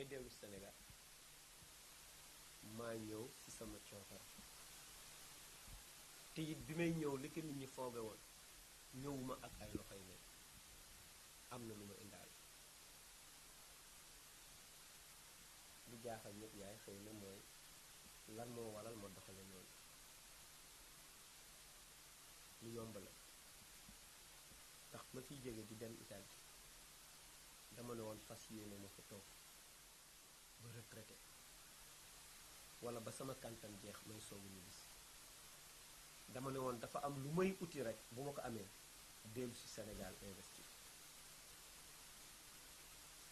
dellu Sénégal maa ñëw ci sama coofar te it bi may ñëw li ko nit ñi fooge woon ñëwuma ak ay loxoy ne am na lu ma indaal lu jaaxal ñëpp yaay xëy na mooy lan moo waral ma doxale noonu lu yomb la ndax ma fiy jóge di dem Italie dama ne woon fas yéene ma fa toog ba retraité wala ba sama kantan jeex may soogu ñu gis dama ne woon dafa am lu may uti rek bu ma ko amee dellu ci Sénégal investir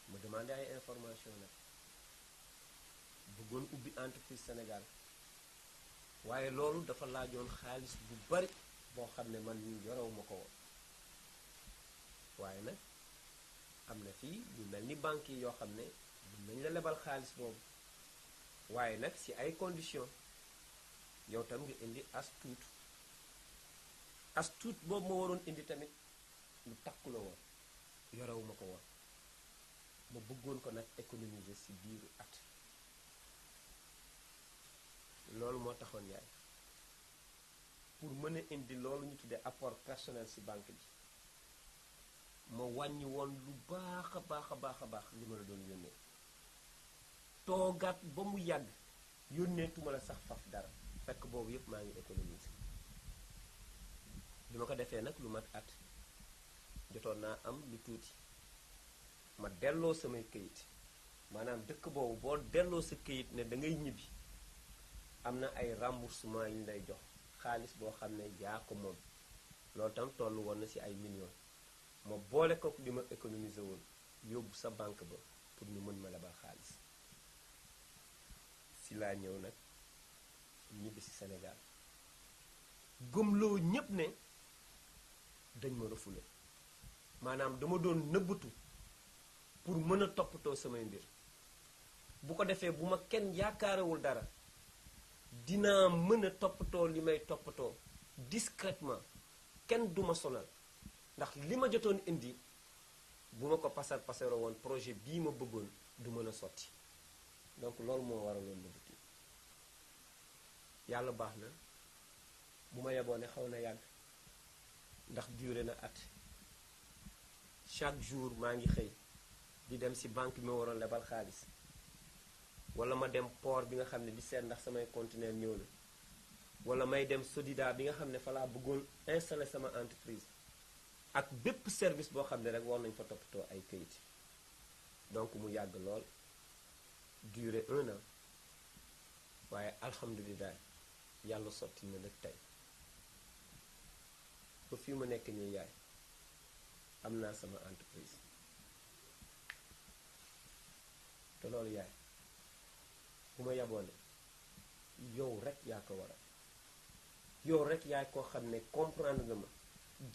ma demandé ay information nag bëggoon ubbi entreprise Sénégal waaye loolu dafa laajoon xaalis bu bari boo xam ne man ñu yorewu ma ko woon waaye nag am na fii ñu mel ni banque yi yoo xam ne mën nañ la lebal xaalis boobu waaye nag ci ay conditions yow tam nga indi as tuut boobu ma waroon indi tamit lu takku la woon yorewu ma ko woon ma bëggoon ko nag économiser ci biiru at loolu moo taxoon yaay pour mën a indi loolu ñu tuddee apport personnel ci banque bi ma wàññi woon lu baax a baax li ma la doon yónnee toogaat ba mu yàgg yónneetuma la sax faf dara fekk boobu yépp maa ngi économiser bi ma ko defee nag lu mat at jotoon naa am lu tuuti ma delloo samay këyit maanaam dëkk boobu boo delloo sa këyit ne da ngay ñibbi am na ay remboursement yu ñu lay jox xaalis boo xam ne yaa ko moom loolu tam tollu woon na ci ay millions ma boole ko li ma économiser woon yóbbu sa banque ba pour ñu mën ma lebal xaalis ci laa ñëw nag ñibbi ci Sénégal gëmloo ñépp ne dañ ma refoulé maanaam dama doon nëbbatu pour mën a toppatoo samay mbir bu ko defee bu ma kenn yaakaarewul dara dinaa mën a toppatoo li may toppatoo discrètement kenn duma sonal ndax li ma jotoon indi bu ma ko pasaroo woon projet bii ma bëggoon du mën a sotti donc loolu moo waraloon nëbbatu yàlla baax na bu ma yeboo ne xaw na yàgg ndax duré na at chaque jour maa ngi xëy di dem ci banque bi ma waroon lebal xaalis wala ma dem port bi nga xam ne di seet ndax samay conteneur ñëw na wala may dem Sodida bi nga xam ne fa laa bëggoon installer sama entreprise ak bépp service boo xam ne rek war nañ fa toppatoo ay këyit donc mu yàgg lool duré 1 an waaye alhamdulilah yàlla sotti na nag tey ba fii ma nekk nii yaay am naa sama entreprise te loolu yaay bu ma yaboone yow rek yaa ko waral yow rek yaay koo xam ne comprendre nga ma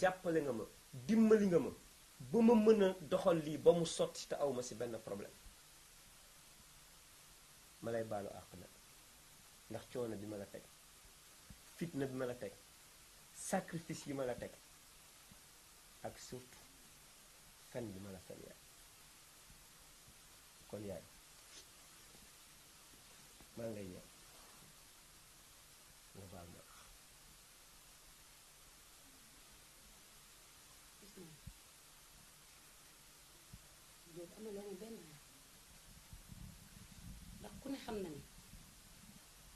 jàppale nga ma dimbali nga ma ba ma mën a doxal lii ba mu sotti te aw ma ci benn problème ma lay baalu àq nag ndax coono bi ma la teg fitna bi ma la teg sacrifice yi ma la teg ak surtout fen bi ma la fen yaay kon yaay maa ngay ñëw nga baal ma Jóob am na loolu benn ndax ku ne xam na ni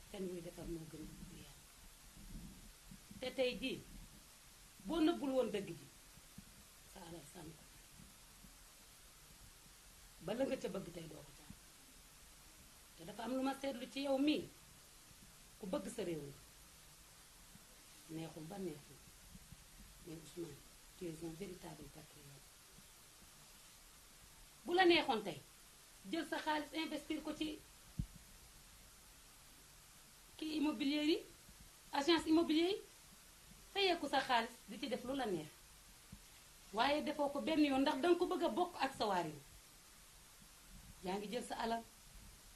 fen wuy defar moo gën bu yàlla te tey jii boo nëbbul woon dëgg ji sa alal sànni ko ba la nga ca bëgg tey doo ko ca am te dafa am lu ma seetlu ci yow mii ku bëgg sa réew la neexul ba neexul mais Ousmane tu es un véritable patriote bu la neexoon tey jël sa xaalis investir ko ci kii immobilier yi agence immobilier yi fayeeku sa xaalis di ci def lu la neex waaye defoo ko benn yoon ndax danga ko bëgg a bokk ak sa waar yi yaa ngi jël sa alal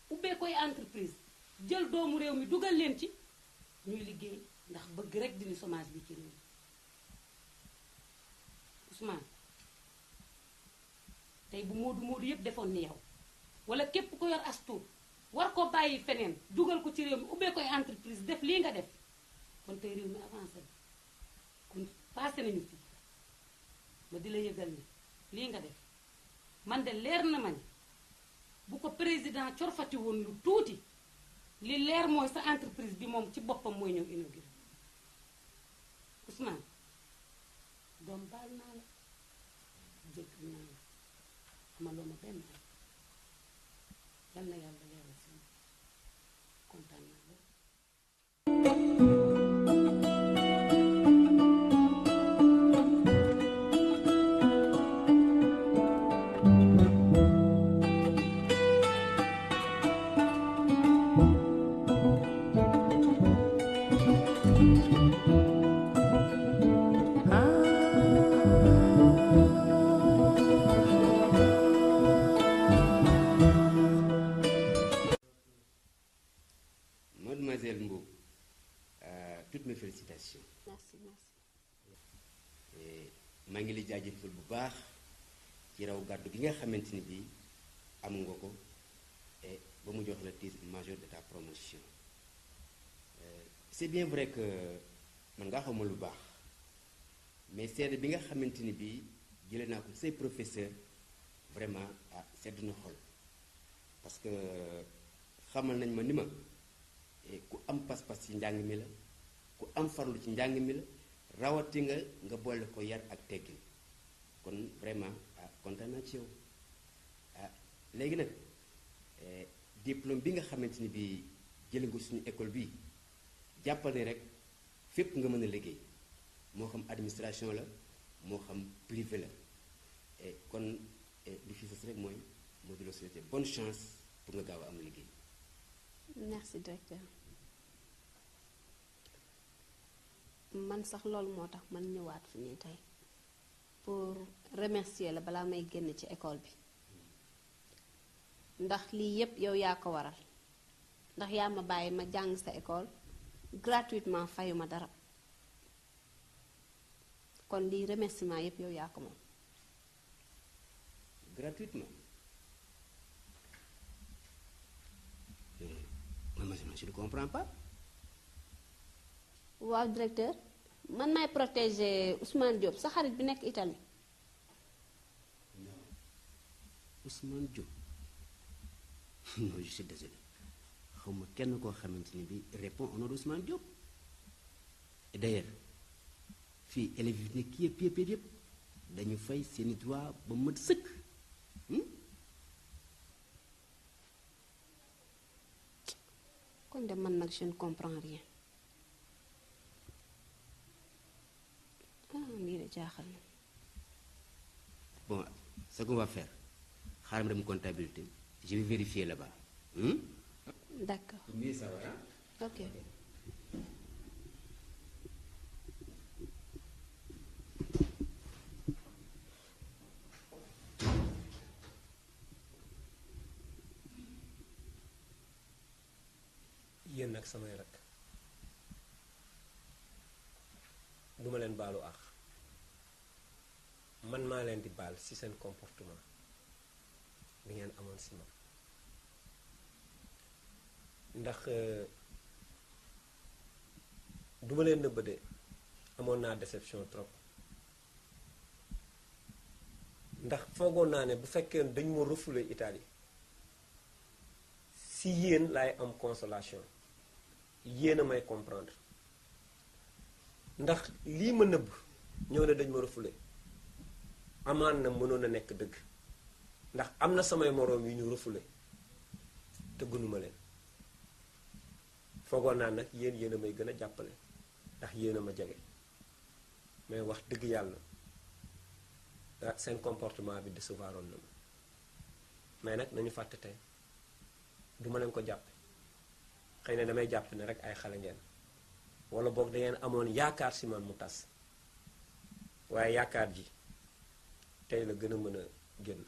ubbee koy entreprise jël doomu réew mi dugal leen ci ñuy liggéey ndax bëgg rek dindi chômage bi ci réew mi Ousmane tey bu moodu yépp defoon ni yow wala képp ko yor as tuut war ko bàyyi feneen dugal ko ci réew mi ubbee koy entreprise def lii nga def kon tey réew mi avancé na kon passé nañu fii ma di la yëgal ni lii nga def man de leer na ma ni bu ko président corfati woon lu tuuti li leer mooy sa entreprise bi moom ci boppam mooy ñëw inauguré Ousmane doom baal naa la jéggal naa la amaloo ma benn yal na yàlla leeral si kontaan naa loolu. Mademoiselle Mbow, toutes mes félicitations. Merci, merci. maa ngi lay jaajëfal bu baax ci raw gàddu gi nga xamante ni bii am nga ko ba mu jox la titre major de ta promotion. C'est bien vrai que man nga xamul lu baax mais seede bi nga xamante ni bii jëlee naa ko say professeur vraiment sedd na xol parce que xamal nañ ma ni ma ku am pas-pas ci njàng mi la ku am farlu ci njàng mi la rawati nga boole ko yar ak teggin kon vraiment kontaan naa ci yow léegi nag diplôme bi nga xamante ni bii jëlee nga suñu école bii jàppal ne rek fépp nga mën a liggéey moo xam administration la moo xam privé la kon li fi sës rek mooy moo di la souhaiter bonne chance pour nga gaaw a am liggéey. Merci directeur. man sax loolu moo tax man ñëwaat fi nii tey pour remercier la balaa may génn ci école bi ndax lii yépp yow yaa ko waral ndax yaa ma bàyyi ma jàng sa école gratuitement fayuma dara kon lii remerciement yépp yow yaa ko moom. Gratuitement? Maman, je ne comprends pas. waaw directeur man maay protéger Ousmane Diop sa xarit bi nekk Italie. Non. Ousmane Diop? Non, je suis désolé. xawma kenn koo xamante ni bi répond au nom d'Ousmane Diop. Et d'ailleurs fii élèves yi nekk yëpp dañu fay seeni droit ba mat sëkk. kon de man nag je ne comprends rien. lii de jaaxal na. Bon, ce qu'on va faire, xaaral ma dem comptabilité, je vais vérifier là-bas. D'accord. Pour mieux savoir, hein? Ok. yéen nag samay rak duma leen baalu àq man maa leen di baal ci seen comportement bi ngeen amoon ci man ndax duma leen nëbb de amoon naa déception trop ndax foogoon naa ne bu fekkee dañ ma refoulé Italie si yéen laay am consolation yéen a may comprendre ndax lii ma nëbb ñëw ne dañ ma refoulé amaan na mënoon a nekk dëgg ndax am na samay moroom yu ñu refoulé te gënuma leen foogoon naa nag yéen a may gën a jàppale ndax yéen a ma jege mais wax dëgg yàlla seen comportement bi décevoiroon na ma mais nag nañu fàtte tey duma leen ko jàpp xëy na damay jàpp ne rek ay xale ngeen wala boog dangeen amoon yaakaar si man mu tas waaye yaakaar ji tey la gën a mën a génn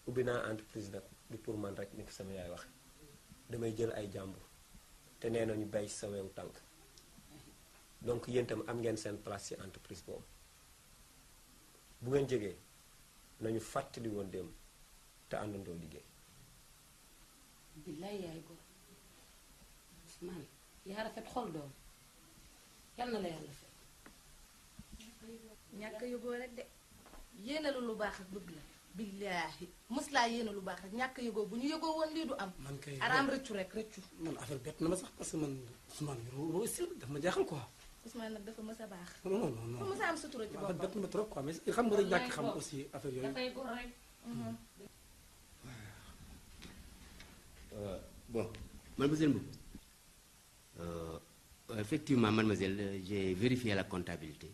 ubbi naa entreprise nag du pour man rek ni ko sama yaay waxe damay jël ay jàmbur te nee na ñu bay sa wewu tànk donc yéen itam am ngeen seen place ci entreprise boobu bu ngeen jógee nañu fàttali woon démb te àndandoo liggéey. billaay yaay góor Ousmane yaa rafet xol doom yal na la yàlla fay. ñàkk yëgoo rek de yéene lu baax ak bëgg la billaahi mës laa yéene lu baax rek ñàkk yëgoo bu ñu yëgoo woon lii du am. man kay araam rëccu rek rëccu. man affaire bett na ma sax parce que man Ousmane roo si daf ma jaaxal quoi. Ousmane nag dafa mës a baax. non non non dafa mës a am sutura ci affaire boppam. bett na ma trop quoi mais xam nga rek ñàkk xam aussi affaire yooyu. dafay góor rek. Bon, mademoiselle Mboup, effectivement, mademoiselle, j'ai vérifié la comptabilité.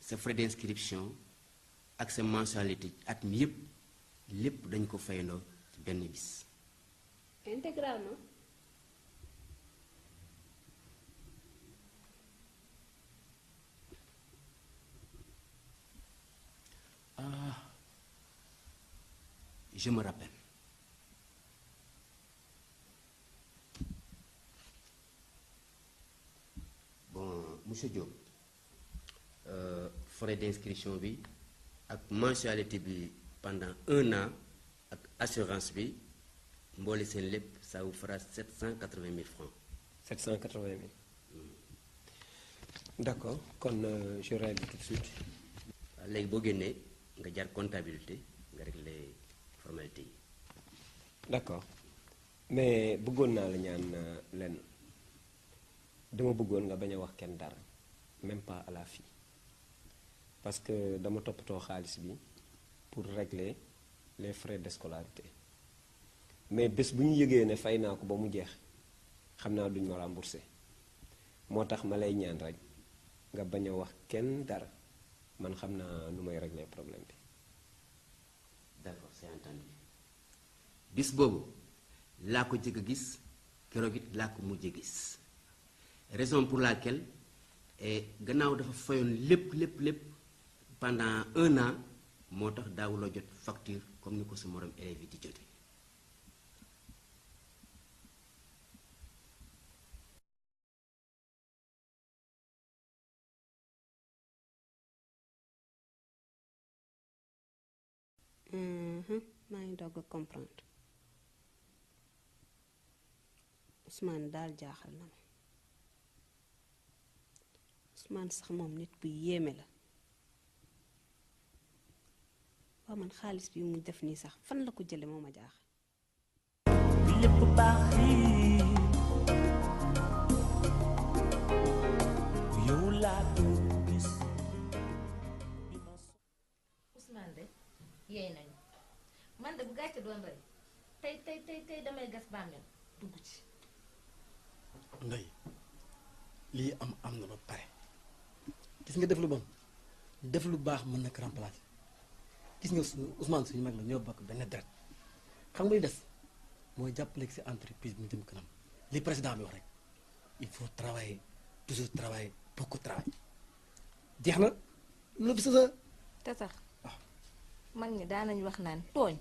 Ce frais d'inscription ak sa mensualité at mi yëpp lépp dañ ko fayandoo ci benn bis. intégralement. Je me rappelle. Bon, monsieur Diop, frais d'inscription bi ak mensualité bi pendant 1 an ak assurance bi mboole seen lépp ça vous fera 780 000 francs. 780 000. D'accord, kon je règle tout de suite. waaw léegi boo génnee nga jaar comptabilité nga régler formalité yi. D'accord, mais bëggoon naa la ñaan lenn dama bëggoon nga bañ a wax kenn dara même pas à la fille parce que dama toppatoo xaalis bi pour régler les frais de scolarité mais bés bu ñu yëgee ne fay naa ko ba mu jeex xam naa duñ ma rembourser moo tax ma lay ñaan rek nga bañ a wax kenn dara man xam naa nu may régler problème bi. D'accord, c'est entendu. bis boobu laa ko jëkk a gis keroog it laa ko mujj a gis raison pour laquelle gannaaw dafa fayoon lépp pendant 1 an moo tax daawuloo jot facture comme ni ko sa morom élèves yi di jote. maa ngi doog a comprendre Ousmane daal jaaxal na ma Ousmane sax moom nit bu yéeme la waaw man xaalis bi mu def nii sax fan la ko jële moo ma jaaxal. lépp baax yi yow laa doon gis. Ousmane de yeey nañu man de bu gàcce doon rey tey damay gas bàmmeel dugg ci. ndey lii am na ba pare gis nga def lu bon def lu baax mën na ko remplacer gis nga Ousmane suñu mag la ñoo bokk benn deret xam nga li des mooy jàppale si entreprise bi mu jëm kanam li président bi wax rek il faut travailler toujours travailler beaucoup travailler jeex na lu bi sa te sax mag ñi daanañ wax naan tooñ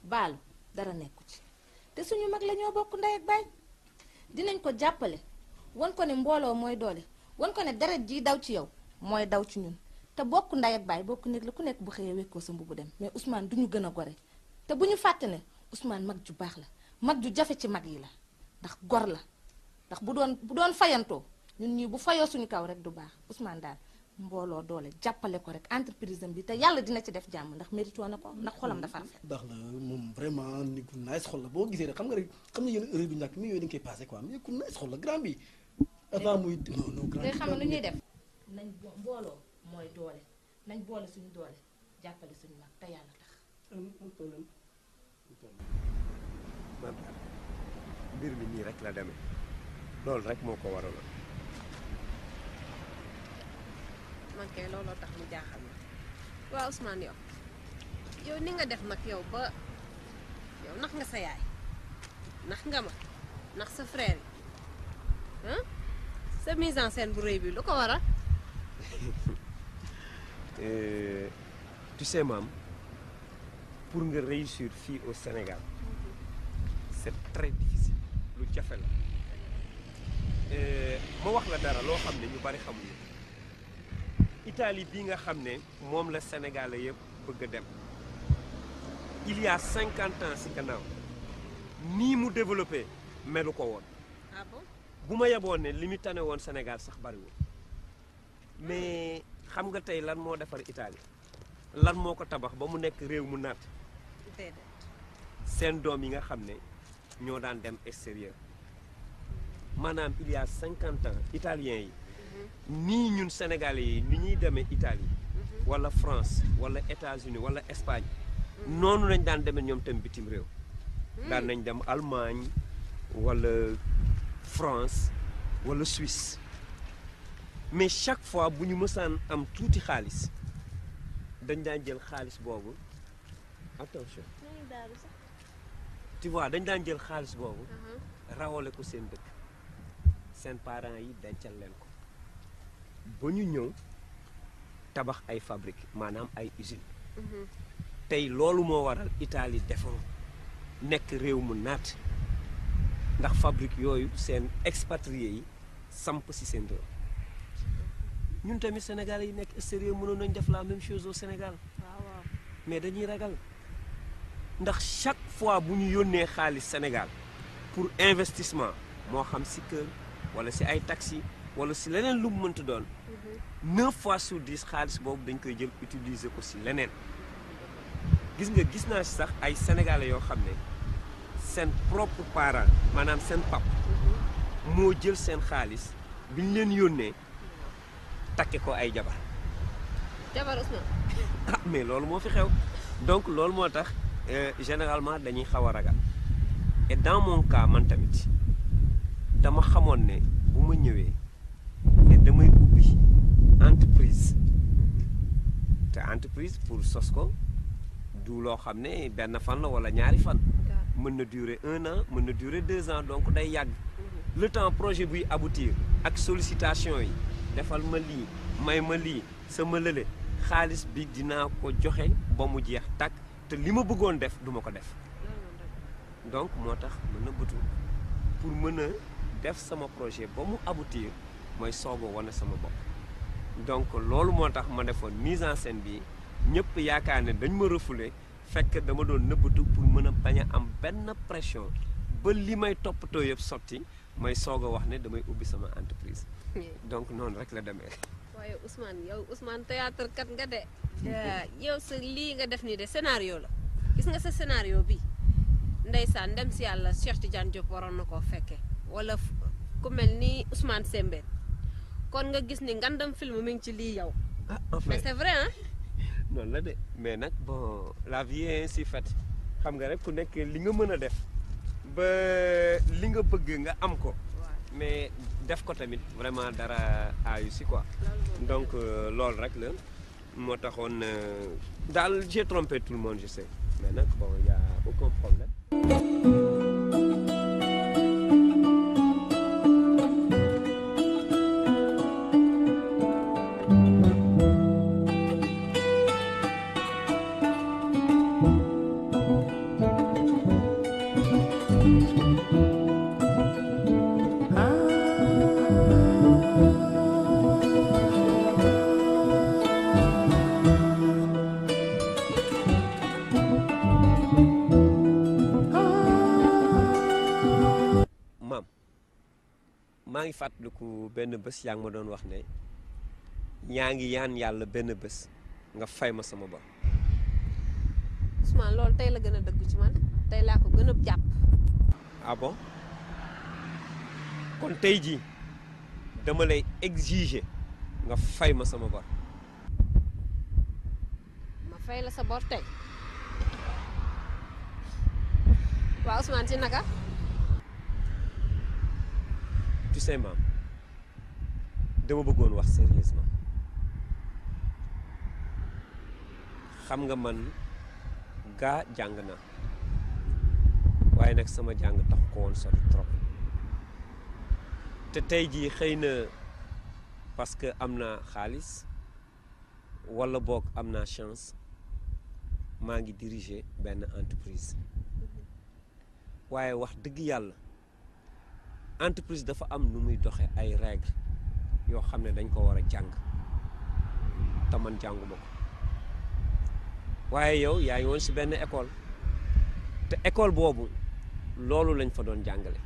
baalu dara nekku ci te suñu mag la ñoo bokk ndey ak baay dinañ ko jàppale wan ko ne mbooloo mooy doole wan ko ne deret ji daw ci yow mooy daw ci ñun te bokk ndey ak baay bokk nit la ku nekk bu xëyee wekkoo sa mbubu dem mais Ousmane du ñu gën a gore te bu ñu fàtte ne Ousmane mag ju baax la mag ju jafe ci mag yi la ndax gor la ndax bu doon fayantoo ñun ñii bu fayoo suñu kaw rek du baax Ousmane daal mbooloo doole jàppale ko rek entreprise am bi te yàlla dina ci def jàmm ndax mérito na ko ndax xolam dafa rafet. baax la moom vraiment ni ku nice xol la boo gisee rek xam nga rek xam nga yéen heure du ñàkk mais yooyu dañu koy passé quoi mais ku nice xol la grand bi avant muy non grand day xam ne lu ñuy def nañ mbooloo mooy doole nañ boole suñu doole jàppale suñu mag te yàlla tax. am problème. man mbir mi nii rek la demee loolu rek moo ko waraloon. man kay looloo tax mu jaaxal ma waaw Ousmane yow ni nga def nag yow ba yow nax nga sa yaay nax nga ma nax sa frère yi sa mise en scène bu rëy bi lu ko waral. Tu sais maam pour nga réussir fii au Sénégal c'est très difficile lu jafe la ma wax la dara loo xam ne ñu bari xamuñu Italie bi nga xam ne moom la Sénégalais yëpp bëgg a dem il y a 50 ans si gannaaw nii mu développé melu ko woon. ah bon. bu ma yeboon ne li mu tane woon Sénégal sax bariwul mais xam nga tey lan moo defar Italie lan moo ko tabax ba mu nekk réew mu naat déedéet. seen doom yi nga xam ne ñoo daan dem extérieur maanaam il y a 50 ans italiens yi nii ñun Sénégalais yi ni ñuy demee Italie wala France wala États-Unis wala Espagne noonu lañ daan demee ñoom tam bitim réew daan nañ dem Allemagne wala France wala Suisse mais chaque fois bu ñu mësaan am tuuti xaalis dañ daan jël xaalis boobu attention tu vois dañ daan jël xaalis boobu rawale ko seen dëkk seen parents yi dencal leen ko ba ñu ñëw tabax ay fabrique maanaam ay usine tey loolu moo waral Italie defaru nekk réew mu naat ndax fabrique yooyu seen expatriés yi samp si seen réew ñun tamit Sénégalais yi nekk extérieur mënoon nañ def la même chose au Sénégal waaw. mais dañuy ragal ndax chaque fois bu ñu yónnee xaalis Sénégal pour investissement moo xam si kër wala si ay taxi wala si leneen lu mu mënta doon 9 fois sur 10 xaalis boobu dañ koy jël utiliser ko si leneen gis naa si sax ay sénégalais yoo xam ne seen propre parent maanaam seen pap moo jël seen xaalis bi ñu leen yónnee takke ko ay jabar jabar Ousmane. ah mais loolu moo fi xew donc loolu moo tax généralement dañuy xaw a ragal et dans mon cas man tamit dama xamoon ne bu ma ñëwee ne damay ubbi entreprise te entreprise pour sos ko du loo xam ne benn fan la wala ñaari fan mën na durer 1 an mën na durer 2 ans donc day yàgg le temps projet buy aboutir ak sollicitation yi defal ma lii may ma lii sama lële xaalis bi dinaa ko joxe ba mu jeex tàkk te li ma bëggoon def duma ko def donc moo tax ma nëbbatu pour mën a def sama projet ba mu aboutir mooy soog a wane sama bopp donc loolu moo tax ma defoon mise en scène bi ñëpp yaakaar ne dañ ma refoulé fekk dama doon nëbbatu pour mën a bañ a am benn pression ba li may toppatoo yëpp sotti may soog a wax ne damay ubbi sama entreprise donc noonu rek la demee. waaye Ousmane théâtre kat nga de. yow sa lii nga def nii de scénario la gis nga sa scénario bi ndeysaan ndem si yàlla Cheikh Tidiane Diop waroon na koo fekke wala ku mel ni Ousmane Sembène kon nga gis ni ngandam film mi ngi ci lii yow. ah en fait mais c'est vrai hein. noonu la de mais nag bon la vie est ainsi faite xam nga rek ku nekk li nga mën a def ba li nga bëgg nga am ko. mais def ko tamit vraiment dara aayu si quoi donc loolu rek la moo taxoon daal j'ai trompé tout le monde je sais mais nag bon y a aucun problème. maa ngi fàttaliku benn bés yaa ngi ma doon wax ne yaa ngi yaan yàlla benn bés nga fay ma sama bor. Ousmane loolu tey la gën a dëgg ci man tey laa ko gën a jàpp. ah bon kon tey jii dama lay exiger nga fay ma sama bor. ma fay la sa bor tey waaw Ousmane ci naka. tu sais maam dama bëggoon wax sérieusement xam nga man gaa jàng na waaye nag sama jàng tax ko woon sori trop te tey jii xëy na parce que am naa xaalis walla boog am naa chance maa ngi diriger benn entreprise waaye wax dëgg yàlla entreprise dafa am nu muy doxe ay règles yoo xam ne dañ ko war a jàng te man jànguma ko waaye yow yaa ngi woon ci benn école te école boobu loolu lañ fa doon jàngale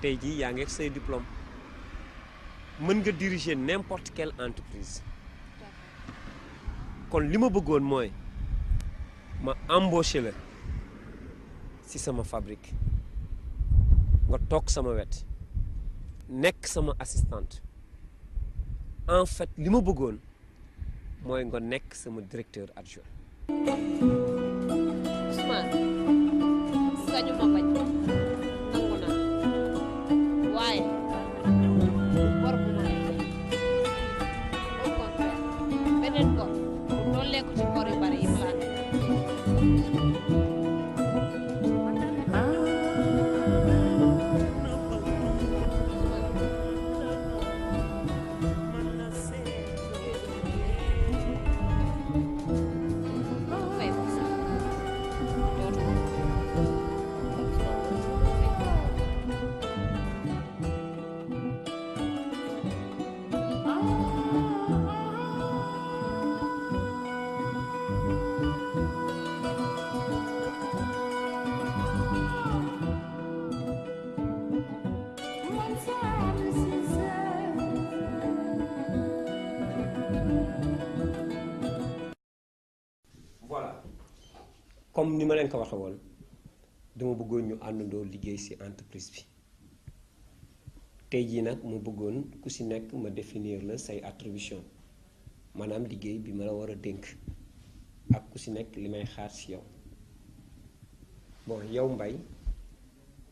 tey jii yaa ngi ak say diplôme mën nga diriger n'importe quelle entreprise kon li ma bëggoon mooy ma embaucher la ci sama fabrique nga toog sama wet nekk sama assistante en fait li ma bëggoon mooy nga nekk sama directeur adjoint. Ousmane sañu ma bañ nangu naa waaye bor bu ma lay fay au contraire beneen bor bu dooleeku ci bor yu bari yi ma laa nekk. comme ni ma leen ko waxee woon dama bëggoon ñu àndandoo liggéey ci entreprise bi tey jii nag ma bëggoon ku ci nekk ma définir la say attribution maanaam liggéey bi ma la war a dénk ak ku ci nekk li may xaar ci yow bon yow Mbaye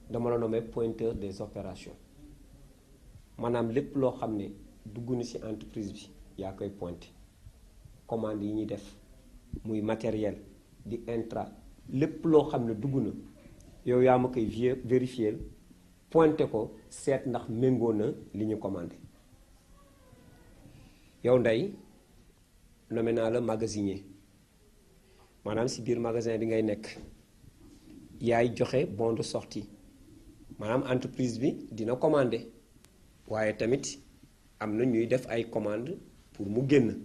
dama la nommé pointeur des opérations maanaam lépp loo xam ne dugg na ci entreprise bi yaa koy pointé commande yi ñuy def muy matériel di intra lépp loo xam ne dugg na yow yaa ma koy vérifier pointé ko seet ndax méngoo na li ñu commandé yow Ndeye nommé naa la magasinier maanaam ci biir magasin bi ngay nekk yaay joxe bon de sortie maanaam entreprise bi dina commandé waaye tamit am na ñuy def ay commande pour mu génn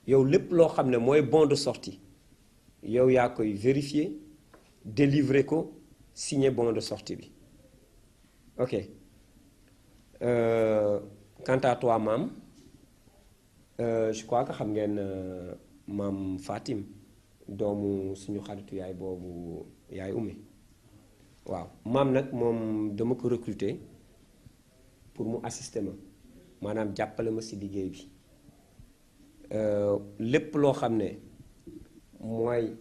yow lépp loo xam ne mooy bon de sortie yow yaa koy vérifier délivrer ko signer bon de sortie bi ok quant à toi maam je crois que xam ngeen maam Fatim doomu suñu xaritu yaay boobu yaay Oumy waaw maam nag moom dama ko recruter pour mu assister ma maanaam jàppale ma ci liggéey bi lépp loo xam ne mooy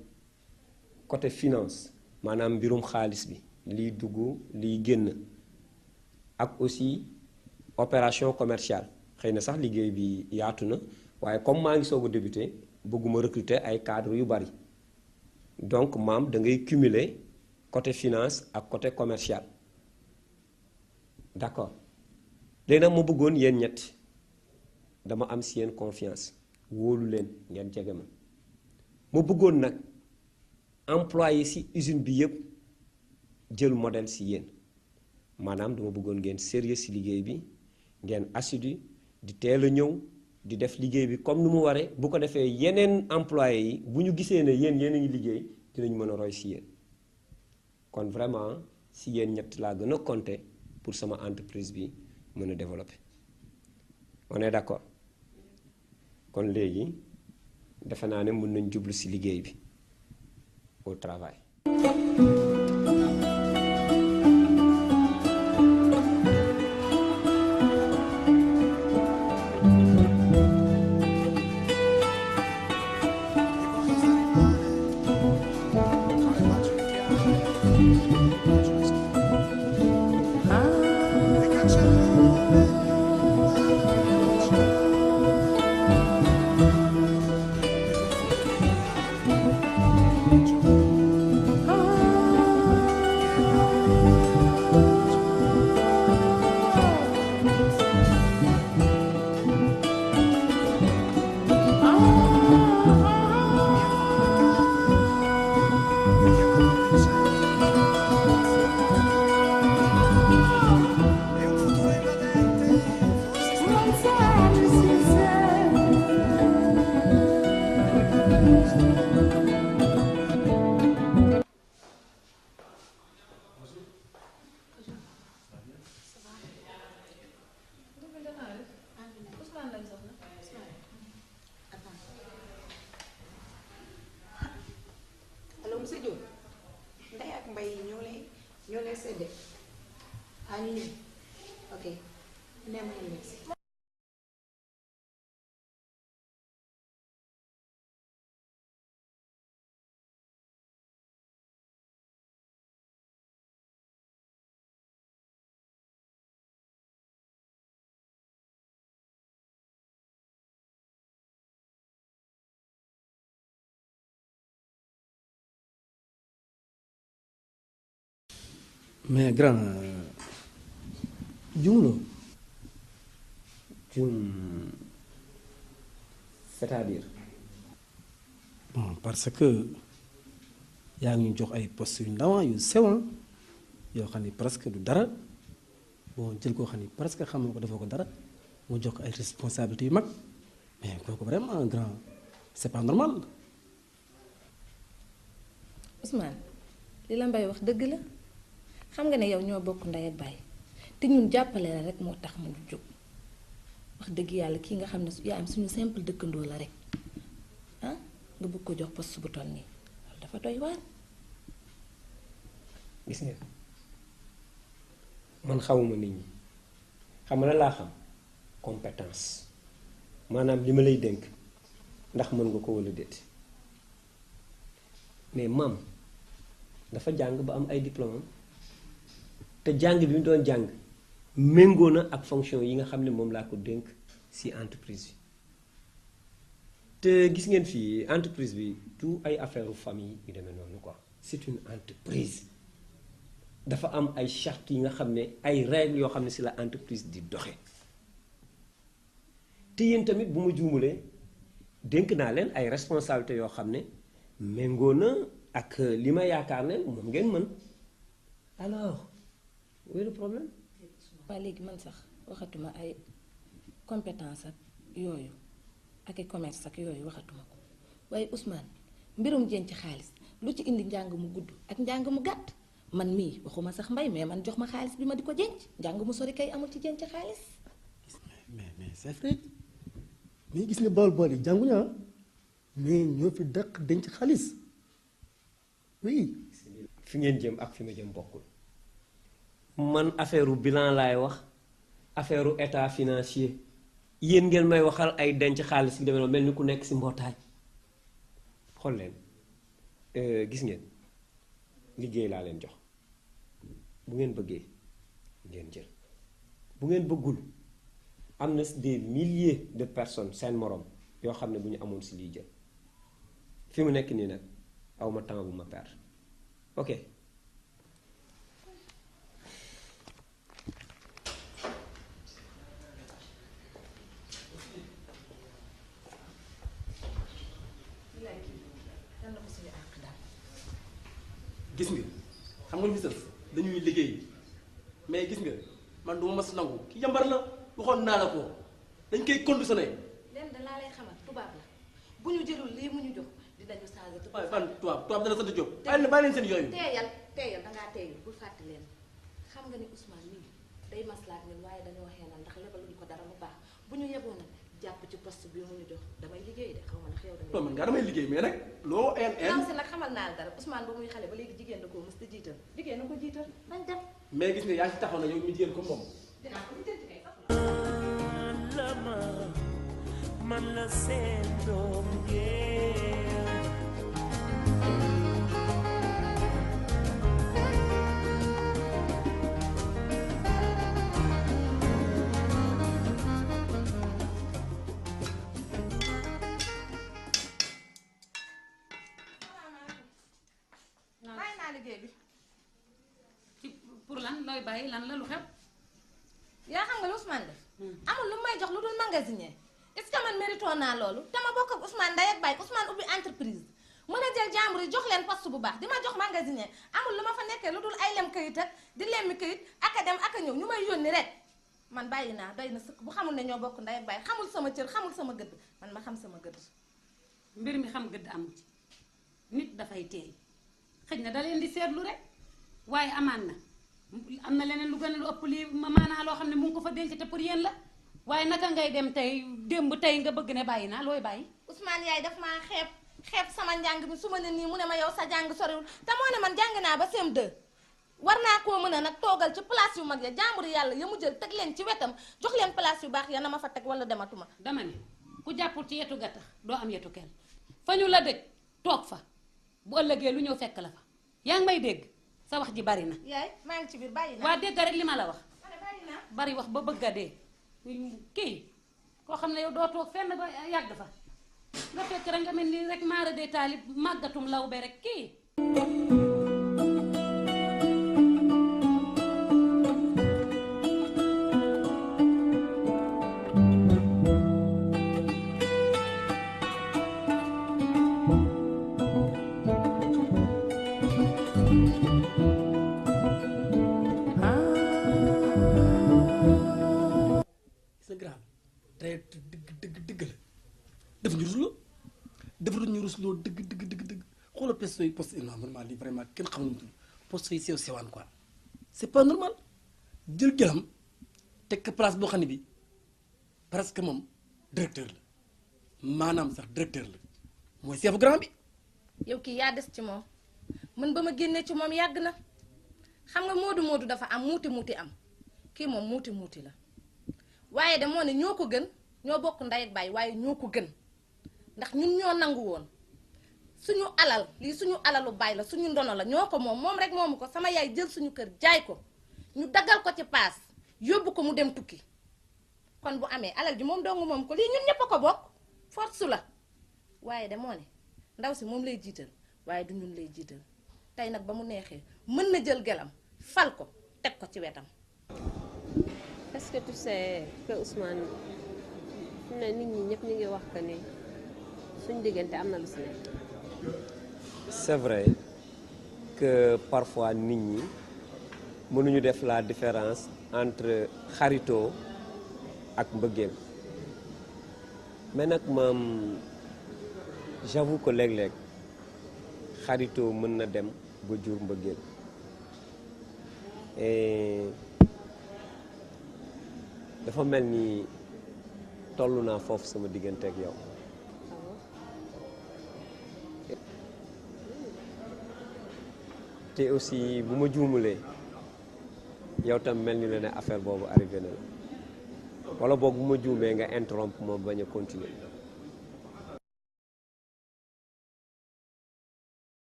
côté finance maanaam mbirum xaalis bi liy dugg liy génn ak aussi opération commerciale xëy na sax liggéey bi yaatu na waaye comme maa ngi soog a débuté bëgguma recruter ay cadres yu bari donc maam da ngay cumuler côté finance ak côté commercial d'accord léegi nag ma bëggoon yéen ñett dama am ci yéen confiance wóolu leen ngeen jege ma bëggoon nag employé ci usine bi yépp jël modèle ci yéen maanaam dama bëggoon ngeen sérieux ci liggéey bi ngeen assidu di teel a ñëw di def liggéey bi comme ni mu waree bu ko defee yeneen employé yi bu ñu gisee ne yéen a ngi liggéey dinañ mën a roy ci yéen kon vraiment ci yéen ñett laa gën a compter pour sama entreprise bi mën a développer on est d'accord kon léegi defe naa ne mën nañ jublu ci liggéey bi au travail. ok nee ma yéen si. mais grand jumloo c'est-à-dire bon parce que yaa ngi ñu jox ay postes yu ndaw yu sew yoo xam ni presque du dara bon jël koo xam ni presque xamoo ko defoo ko dara mu jox ko ay responsabilités yu mag mais kooku vraiment grand c'est pas normal. Ousmane li la Mbaye wax dëgg la xam nga ne yow ñoo bokk ndey ak baay te ñun jàppale la rek moo tax mu jóg wax dëgg yàlla kii nga xam ne yaa am suñu simple dëkkandoo la rek ah nga bëgg ko jox poste bu toll nii loolu dafa doy waar. gis ngeen man xamuma nit ñi xam nga laa xam compétence maanaam li ma lay dénk ndax mën nga ko walla déet mais maam dafa jàng ba am ay diplôme te jàng bi mu doon jàng méngoo na ak fonction yi nga xam ne moom laa ko dénk ci entreprise bi te gis ngeen fii entreprise bi tout ay affaire famille yu demee noonu quoi c'est une entreprise dafa am ay chartes yi nga xam ne ay règles yoo xam ne ci la entreprise di doxe te yéen tamit bu ma juumulee dénk naa leen ay responsabilités yoo xam ne méngoo na ak li ma yaakaar ne moom ngeen mën alors où est le problème. waaye léegi man sax waxatuma ay compétence ak yooyu ak ay commerce ak yooyu waxatuma ko waaye Ousmane mbirum jën ci xaalis lu ci indi njàng mu gudd ak njàng mu gàtt man mii waxuma sax Mbay mais man jox ma xaalis bi ma di ko jënc njàng mu sori kay amul ci jën ci xaalis. mais c'est vrai mais gis nga bool yi jànguñu ah mais ñoo fi dàq denc xaalis oui. fi ngeen jëm ak fi ma jëm bokkul man affaire u bilan laay wax affaire u état financier yéen ngeen may waxal ay denc xaalis bi demee noonu mel ni ku nekk ci mbootaay xool leen gis ngeen liggéey laa leen jox bu ngeen bëggee ngeen jël bu ngeen bëggul am na des milliers de personnes seen morom yoo xam ne bu ñu amoon ci liy jël fi mu nekk nii nag awma temps bu ma perdre ok. gis nga xam nga lu fi sës dañuy liggéey mais gis nga man du ma mas nangu ki yambar la waxoon naa la ko dañ koy conditionné. lenn da laa lay xamal tubaab la bu ñu jëlul lii mu ñu jox dinañu changé. waaye fan tubaab dana sant Diop. bàyyi leen seen yooyu. teeyal dangaa teeyul bul fàtte leen xam nga ni Ousmane mii day maslaat ñun waaye dañoo xeenal ndax lebaluñu ko dara lu baax bu ñu yeboon nag jàpp ci poste bi mu ñu jox damay liggéey de xaw ma ndax yow man nga damay liggéey mais nag loo ndaw si nag xamal naa la dara Ousmane ba muy xale ba léegi jigéen da koo mës di jiital jigéen na ko jiital nañ dem. mais gis nga yaa ci taxaw na yow mi jigéen ko moom. dinaa ko lijjanti kay sax. man la seen doom yee. pour lan looy bàyyi lan la lu xew. yaa xam nga lu Ousmane def. amul lu may jox lu dul magasinier est-ce que man mérito naa loolu te ma bokk ak Ousmane ndey ak baay Ousmane ubbi entreprise mën a jël jàmbur yi jox leen poste bu baax di ma jox magasinier amul lu ma fa nekkee lu dul ay lem kayit ak di lemmi kayit ak a dem ak a ñëw ñu may yónni rek man bàyyi naa doy na sëkk bu xamul ne ñoo bokk ndey ak baay xamul sama cër xamul sama gëdd man ma xam sama gëdd. mbir mi xam gëdd amu ci nit dafay teey xëj na da leen di seetlu rek waaye amaan na am na leneen lu gën a lu ëpp lii maanaa loo xam ne mu ngi ko fa denc te pour yéen la waaye naka ngay dem tey démb tey nga bëgg ne bàyyi naa looy bàyyi. Ousmane yaay daf maa xeeb sama njàng mi su ma ne nii mu ne ma yow sa jàng soriwul te moo ne man jàng naa ba CM2 war naa koo mën a nag toogal ci place yu mag ya jàmbur yàlla ya mu jël teg leen ci wetam jox leen place yu baax ya na ma fa teg wala dematuma. dama ne ku jàppul ci yetu gattax doo am yetu kenn fa ñu la dëj toog fa bu ëllëgee lu ñëw fekk la fa yaa ngi may dégg sa wax ji bari na. yaay maa ngi ci biir bàyyi naa. waa dégg rek li ma la wax. bari wax ba bëgg a dee kii koo xam ne yow doo toog fenn ba yàgg fa nga fekk rek nga mel ni rek maara dee taalib màggatum law be rek kii. xoolal poste yi poste non normal lii vraiment kenn xamul mu tudd poste yi sew sewaan quoi c'est pas normal jël jëlam teg ko place boo xam ne bi presque moom directeur la maanaam sax directeur la mooy chef grand bi. yow kii yaa des ci moom man ba ma génnee ci moom yàgg na xam nga moodu dafa am muuti am kii moom muuti la waaye de moo ne ñoo ko gën ñoo bokk ndey ak baay waaye ñoo ko gën ndax ñun ñoo nangu woon suñu alal lii suñu alalu baay la suñu ndono la ñoo ko moom rek moomu ko sama yaay jël suñu kër jaay ko ñu daggal ko ci paas yóbbu ko mu dem tukki kon bu amee alal ji moom dong moom ko lii ñun ñëpp a ko bokk force la waaye de moo ne ndaw si moom lay jiital waaye du ñun lay jiital tey nag ba mu neexee mën na jël gelam fal ko teg ko ci wetam. Est-ce que tu sais que Ousmane fi mu ne nit ñi ñëpp ñu ngi wax que ni suñu diggante am na lu si nekk. C'est vrai que parfois nit ñi mënuñu def la différence entre xaritoo ak mbëggeel mais nag moom j'avoue que léeg-léeg xaritoo mën na dem ba jur mbëggeel et dafa mel ni toll naa foofu sama diggante ak yow. te aussi bu ma juumulee yow tam mel ni la ne affaire boobu arrivé na la wala boog bu ma juumee nga interrompre ma bañ a continuer.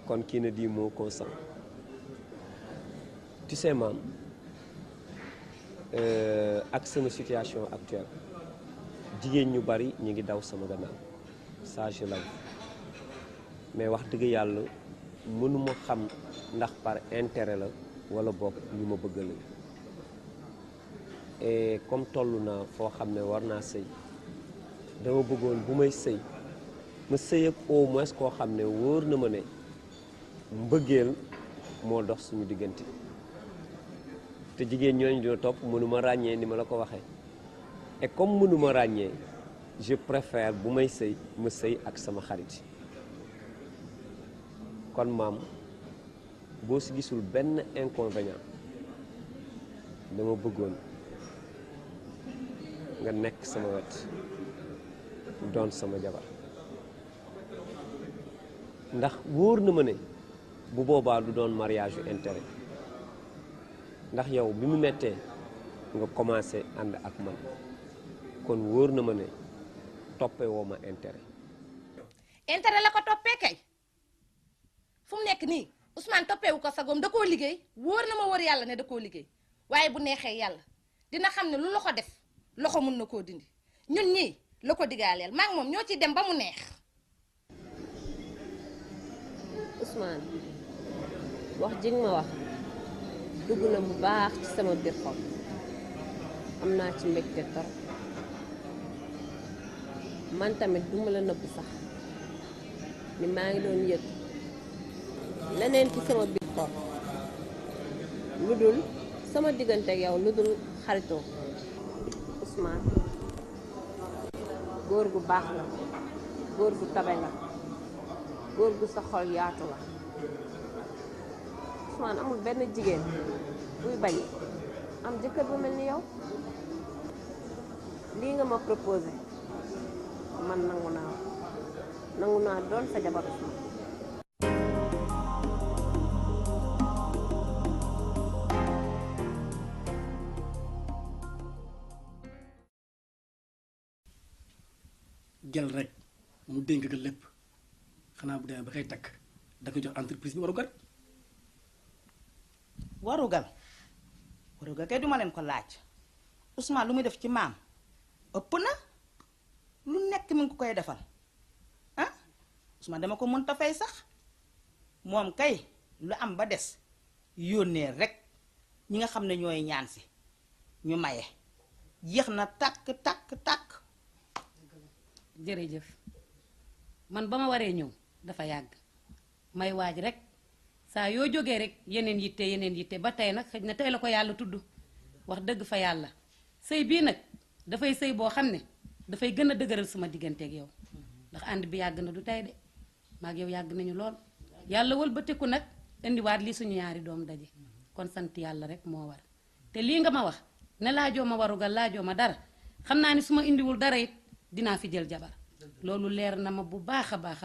kon kii na di mot consent. tu sais maam ak sama situation actuelle jigéen ñu bari ñu ngi daw sama gannaaw ça je l'avoue mais wax dëgg yàlla mënuma xam ndax par intérêt la wala bokk ñu ma bëgg la et comme toll naa foo xam ne war naa sëy dama bëggoon bu may sëy ma sëy ak au moins koo xam ne wóor na ma ne mbëggeel moo dox suñu diggante te jigéen ñooñu dina topp mënuma ràññee ni ma la ko waxee et comme mënuma ràññee je préfère bu may sëy ma sëy ak sama xarit kon maam boo si gisul benn inconvénient dama bëggoon nga nekk sama wet doon sama jabar ndax wóor na ma ne bu boobaa du doon mariage yu intérêt ndax yow bi mu mettee nga commencé ànd ak man kon wóor na ma ne toppee woo ma intérêt. intérêt la ko toppee kay fu mu nekk nii Ousmane toppeewu ko sagoom da koo liggéey wóor na ma wóor yàlla ne da koo liggéey waaye bu neexee yàlla dina xam ne lu loxo def loxo mun na koo dindi ñun ñii la ko digaaleel maa ngi moom ñoo ciy dem ba mu neex. Ousmane wax ji nga ma wax dugg na bu baax ci sama biir xol am naa ci mbégte torop man tamit duma la nëbb sax ni maa ngi doon yëg leneen ci sama biir xol lu dul sama diggante ak yow lu dul xaritoo. Ousmane góor gu baax la góor gu tabe la góor gu sa xol yaatu la Ousmane amul benn jigéen buy bañ am jëkkër bu mel ni yow lii nga ma proposé man nangu naa doon sa jabar Ousmane. gel rek mu dénk ko lépp xanaa bu demee ba koy takk da ko jox entreprise bi warugar. warugal kay duma leen ko laaj Ousmane lu muy def ci maam ëpp na lu nekk mi ngi ko koy defal ah Ousmane dama ko mënta fay sax moom kay lu am ba des yónnee rek ñi nga xam ne ñooy ñaan si ñu maye jeex na tàkk. jërëjëf man ba ma waree ñëw dafa yàgg may waaj rek saa yoo jógee rek yeneen yitte ba tey nag xëj na tey la ko yàlla tudd wax dëgg fa yàlla sëy bii nag dafay sëy boo xam ne dafay gën a dëgëral sama digganteeg yow ndax ànd bi yàgg na du tey de maag yow yàgg nañu lool yàlla wëlbatiku nag indiwaat li suñu ñaari doom daje kon sant yàlla rek moo war te lii nga ma wax ne laajoo ma warugal laajoo ma dara xam naa ni su ma indiwul dara it dinaa fi jël jabar loolu leer na ma bu baax a baax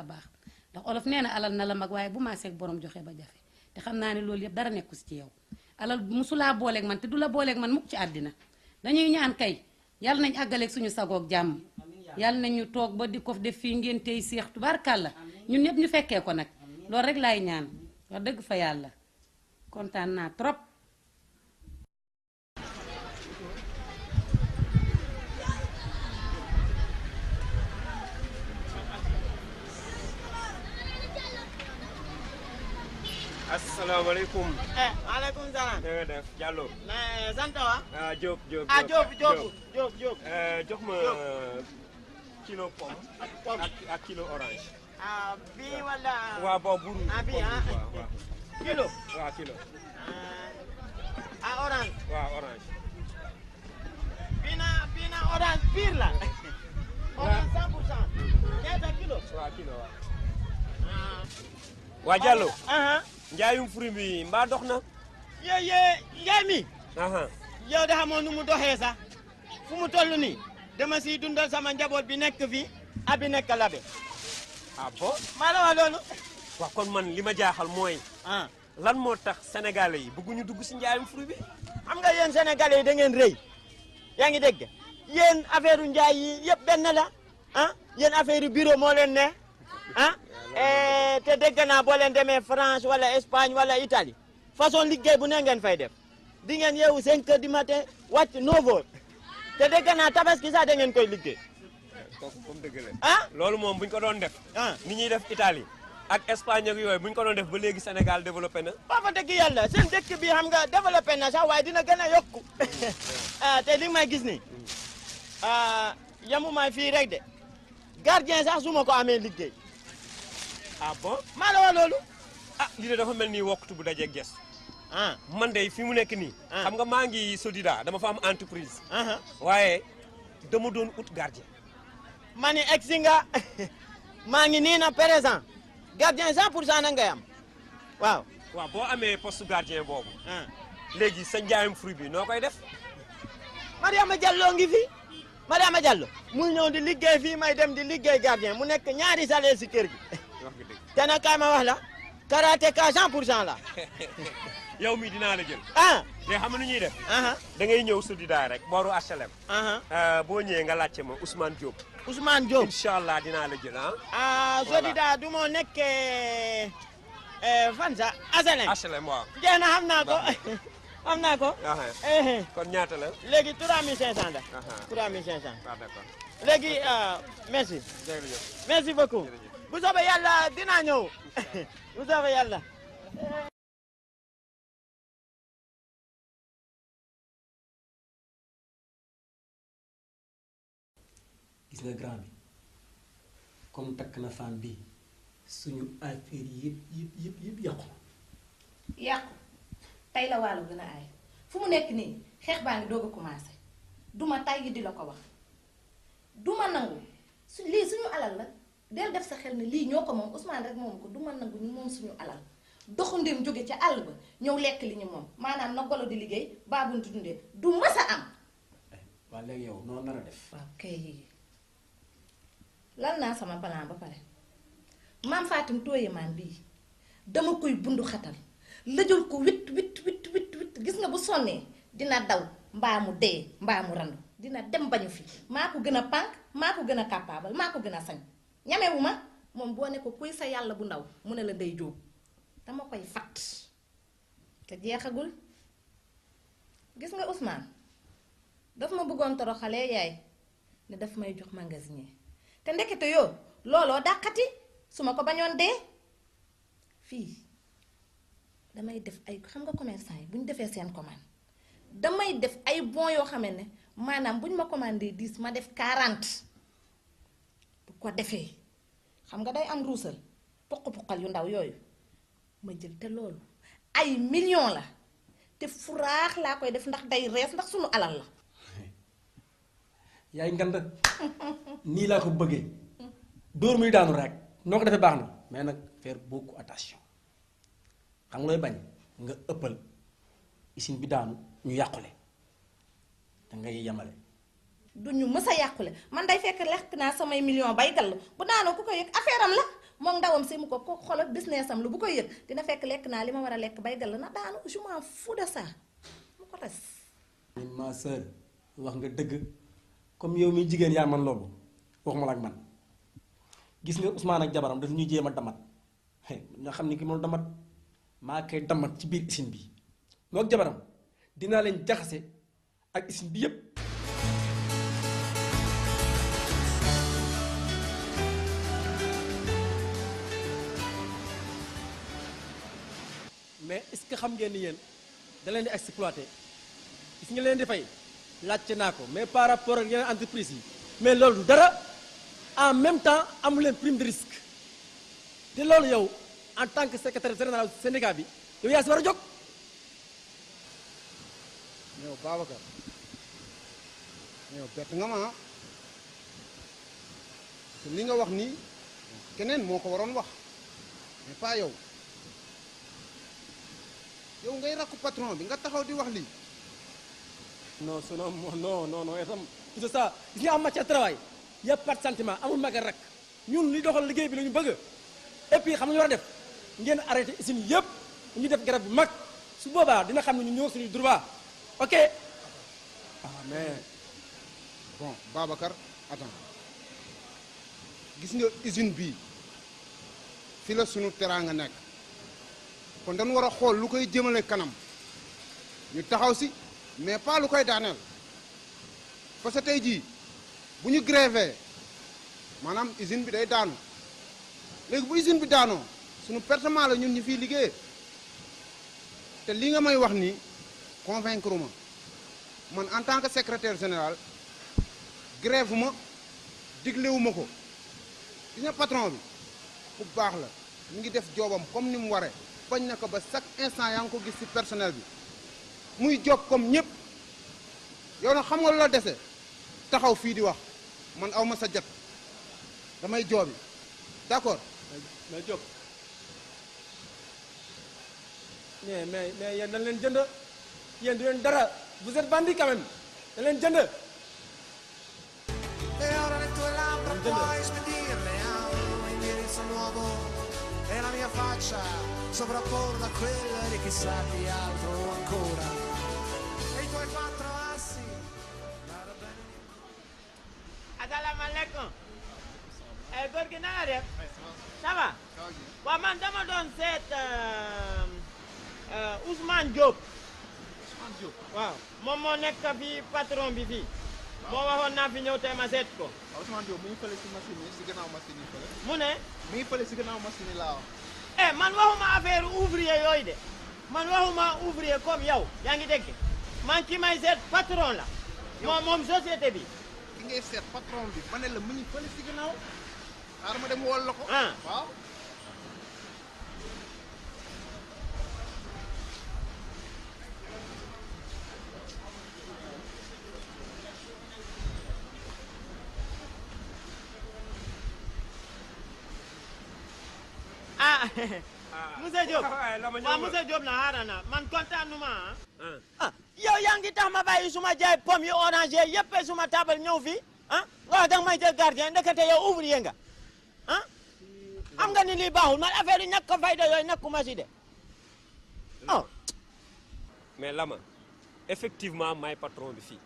ndax olof nee na alal na la mag waaye bu maa seeg borom joxe ba jafe te xam naa ne loolu yëpp dara nekku si ci yow alal musulaa booleeg man te du la booleeg man mukk ci àddina dañuy ñaan kay yàlla nañ àggaleeg suñu sagoog jàmm yàlla nañ ñu toog ba di ko def fii ngeen tey seex tubaarkàlla ñun ñëpp ñu fekkee ko nag loolu rek laay ñaan wax dëgg fa yàlla kontaan naa trop. asalaamaaleykum. maaleykum salaam. na nga def Diallo. sant wa. Diop. Diop. jox ma kilo pomme. ak kilo orange. bii wala. waaw boobu buru. bii kilo. waaw kilo. orange. waaw orange. bii na orange pire la. orange 100%. ñaata kilo. waaw kilo waaw. waa Diallo. njaayum fruit bi mbaa dox na. njaay mi. yow de xamoo nu mu doxee sax fu mu toll nii dama siy dundal sama njaboot bi nekk fi abi nekk labe. bon. maa la wax loolu. waaw kon man li ma jaaxal mooy. lan moo tax sénégalais yi bëgguñu dugg si njaayum fruit bi. xam nga yéen sénégalais yi da ngeen rëy yaa ngi dégg yéen affaire njaay yi yëpp benn la yéen affaire bureau moo leen ne te dégg naa boo leen demee France wala Espagne wala Italie façon liggéey bu ne ngeen fay def di ngeen yeewu 5 heures du matin wàcc 9 heures te dégg naa tabaski sax da ngeen koy liggéey. kooku comme dëgg la. loolu moom bu ñu ko doon def. ni ñuy def Italie ak Espagne ak yooyu bu ñu ko doon def ba léegi Sénégal développé na. ba fa dëgg yàlla seen dëkk bi xam nga développé na sax waaye dina gën a yokku te li may gis ni yamuma fii rek de gardien sax su ma ko amee liggéey. bon maa la wax loolu. lii de dafa mel ni wokkatu bu dajeeg ges. man de fi mu nekk nii. xam nga maa ngi Sodida dama fa am entreprise. waaye dama doon ut gardien. ma ni egsi nga maa ngi nii na présent gardien 100% na ngay am waaw. waaw boo amee poste gardien boobu. léegi sa njaayum fruit bi noo koy def. Mariama Diallo ngi fi Mariama Diallo muy ñëw di liggéey fii may dem di liggéey gardien mu nekk ñaari salaire si kër gi. te nag kaay ma wax la karatéka 100% la. yow mi dinaa la jël. mais xam nga nu ñuy def. da ngay ñëw Sodida rek booru HLM. boo ñëwee nga laajte ma Ousmane Diop. Ousmane Diop incha allah dinaa la jël Sodida du moo nekkee fan sa HLM. HLM waaw. jeex na xam naa ko xam naa ko. kon ñaata la. léegi 3500 la. 3500. d'accord. léegi merci. jërëjëf. merci beaucoup. bu soobee yàlla dinaa ñëw bu soobee yàlla. gis nga grand bi comme takk na femme bi suñu affaire yëpp yàqu. yàqu tey la wàllu gën a aay fu mu nekk nii xeex baa ngi doog a commencé duma tàyyi di la ko wax duma nangu lii suñu alal la del def sa xel ne lii ñoo ko moom Ousmane rek moom ko duma nangu ñu moom suñu alal doxandéem jóge ca àll ba ñëw lekk li ñu moom maanaam na golo di liggéey baabuntu dundee du mas a am. waaw léegi yow noonu nar a def. waaw kay lan naa sama plan ba pare maam Fatim tooye maan bii dama koy bundu xatal lëjal ko wit gis nga bu sonnee dina daw mbaa mu dee mbaa mu randu dina dem bañu fi maa ko gën a pànk maa ko gën a capable maa ko gën a sañ ñamewu ma moom boo ne ko kuy sa yàlla bu ndaw mu ne la day jóob dama koy fatt te jeexagul gis nga Ousmane daf ma bëggoon toroxalee yaay ne daf may jox magasinier te ndekete yoo looloo dàqati su ma ko bañoon dee fii damay def ay xam nga commerçant yi bu ñu defee seen commande damay def ay bon yoo xam ne maanaam bu ñu ma commandé 10 ma def 40 bu ko defee xam nga day am ruusal puq-puqal yu ndaw yooyu ma jël te loolu ay millions la te furaax laa koy def ndax day rees ndax sunu alal la. yaay nganda nii laa ko bëggee dóor muy daanu rek noo ko defee baax na mais nag faire beaucoup attention xam nga looy bañ nga ëppal usine bi daanu ñu yàqule da ngay yemale. du ñu mës a yàqule man day fekk lekk naa samay million bay gall bu daanoo ku koy yëg affaire am la moom ndawam si mu ko xoolal business am lu bu koy yëg dina fekk lekk naa li ma war a lekk bay gall na daanu je m'en fous de ça mu ko res. ma sœur wax nga dëgg comme yow mi jigéen yaa man loolu waxuma la ak man gis nga Ousmane ak jabaram daf ñuy jéem a damat nga xam ni ki moom damat maa koy damat ci biir usine bi moo ak jabaram dinaa leen jaxase ak usine bi yépp. mais est-ce que xam ngeen ni yéen da leen di exploiter gis nga leen di fay laajte naa ko mais par rapport ak yeneen entreprise yi mais loolu du dara en même temps amu leen prime de risque te loolu yow en tant que secrétaire général syndicat bi yow yaa si war a jóg. yow Babacar yow bett nga ma te li nga wax nii keneen moo ko waroon wax mais pas yow. yow ngay rakku patron bi nga taxaw di wax lii. non non itam tout ça gis nga am matière travail y a pas de sentiment amul mag rek ñun li doxal liggéey bi la ñu bëgg et puis xam nga ñu war a def ngeen arrêté usine yëpp ñu def garab bu mag su boobaa dina xam ne ñu ñëw suñu droit ok. ah mais bon Babacar attends gis nga usine bii fi la sunu teraanga nekk. kon dañu war a xool lu koy jëmale kanam ñu taxaw si mais pas lu koy daaneel parce que tey jii bu ñu grévé maanaam usine bi day daanu léegi bu usine bi daanoo suñu pertement la ñun ñu fiy liggéeyee te li nga may wax nii convaincre ma man en tant que secrétaire général grève ma diglewu ma ko gis nga patron bi bu baax la mu ngi def joobam comme ni mu waree. bañ na ko ba chaque instant yaa ngi ko gis ci personnel bi muy job comme ñëpp yow nag xam nga lu la dese taxaw fii di wax man aw ma sa jot damay joobi d'accord. mais job mais yéen dañ leen jënd yéen du leen dara vous êtes bandit quand même dañ leen jënd. E ora le tue labbra puoi spedirle a un indirizzo nuovo e la mia faccia sovrapporla a quella di chissà chi altro ancora e i tuoi 4 assi. asalaamaaleykum. góor gi na nga def. ça va. waaw man dama doon seet Ousmane Diop. Ousmane Diop. waaw moom moo nekk fii patron bi fii. moo waxoon naa fi ñëw tey ma seet ko. waaw Ousmane Diop mu ngi fële si machine yi si gannaaw machine yi fële. mu ne. mu ngi fële si gannaaw machine yi laa wax. man waxuma affaire ouvrier yooyu de man waxuma ouvrier comme yow yaa ngi dégg man ki may seet patron la. moom société bi. ki ngay seet patron bi ma ne la mu ngi fële si gannaaw. xaaral ma dem wol la ko. waaw. monsieur Diop waaw monsieur Diop na xaaral na man kontaanuma yow yaa ngi tax ma bàyyi suma jaay pomme yu orange yëpp suma table ñëw fii nga wax danga may jël gardien ndekete yow ouvrier nga xam nga ni lii baaxul man affaire yi ñàkk fayda yooyu nekkuma si de mais Lama effectivement maay patron bi fii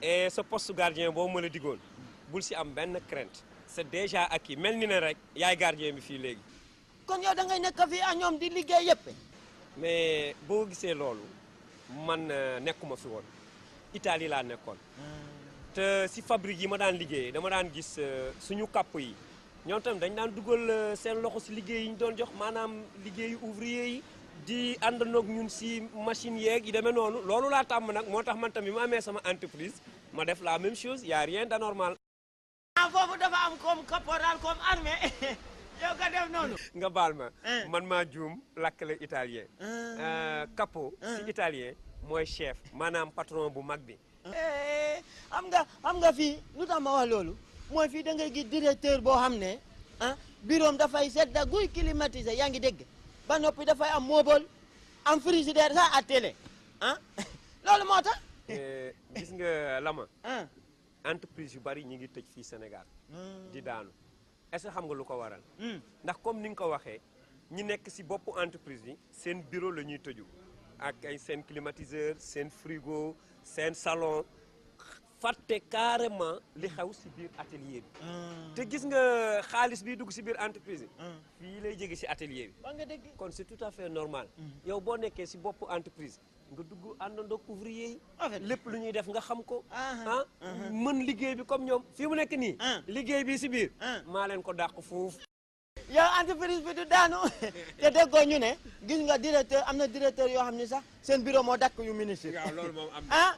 et sa poste gardien boobu ma la digoon bul si am benn crainte c'est déjà acquis mel ni ne rek yaay gardien bi fii léegi. kon yow da ngay nekk fii ak ñoom di liggéey yëpp. mais boo gisee loolu man nekkuma fi woon Italie laa nekkoon te si fabrique yi ma daan liggéeyee dama daan gis suñu kàpp yi ñoom tamit dañ daan dugal seen loxo si liggéey yi ñu doon jox maanaam liggéeyu ouvrier yi di àndandoog ñun si machine yeeg yi demee noonu loolu laa tàmm nag moo tax man tamit ma amee sama entreprise ma def la même chose y a rien d'anormal. ah foofu dafa am comme caporal comme armée yow nga def noonu. nga baal ma man maa juum lakkale italien capo si italien mooy chef maanaam patron bu mag bi. xam nga fii lu tax ma wax loolu mooy fii da ngay gis directeur boo xam ne bureau am dafay sedda guy climatisé yaa ngi dégg ba noppi dafay am mobile am frigidaire sax à télé loolu moo tax. gis nga Lama entreprise yu bari ñi ngi tëj fii Sénégal di daanu est-ce que xam nga lu ko waral ndax comme ni nga ko waxee ñi nekk si boppu entreprise bi seen bureau la ñuy tëju ak ay seen climatiseur seen frigo seen salon fàtte carrément li xew si biir atelier bi te gis nga xaalis bi dugg si biir entreprise bi fii lay jóge si atelier bi kon c'est tout à fait normal yow boo nekkee si boppu entreprise nga dugg àndandoo ouvrier yi lépp lu ñuy def nga xam ko mën liggéey bi comme ñoom fii mu nekk nii liggéey bi si biir maa leen ko dàq foofu. yow entreprise bi du daanu te déggoo ñu ne gis nga directeur am na directeur yoo xam ne sax seen bureau moo dakk yu ministre. waaw loolu moom am na.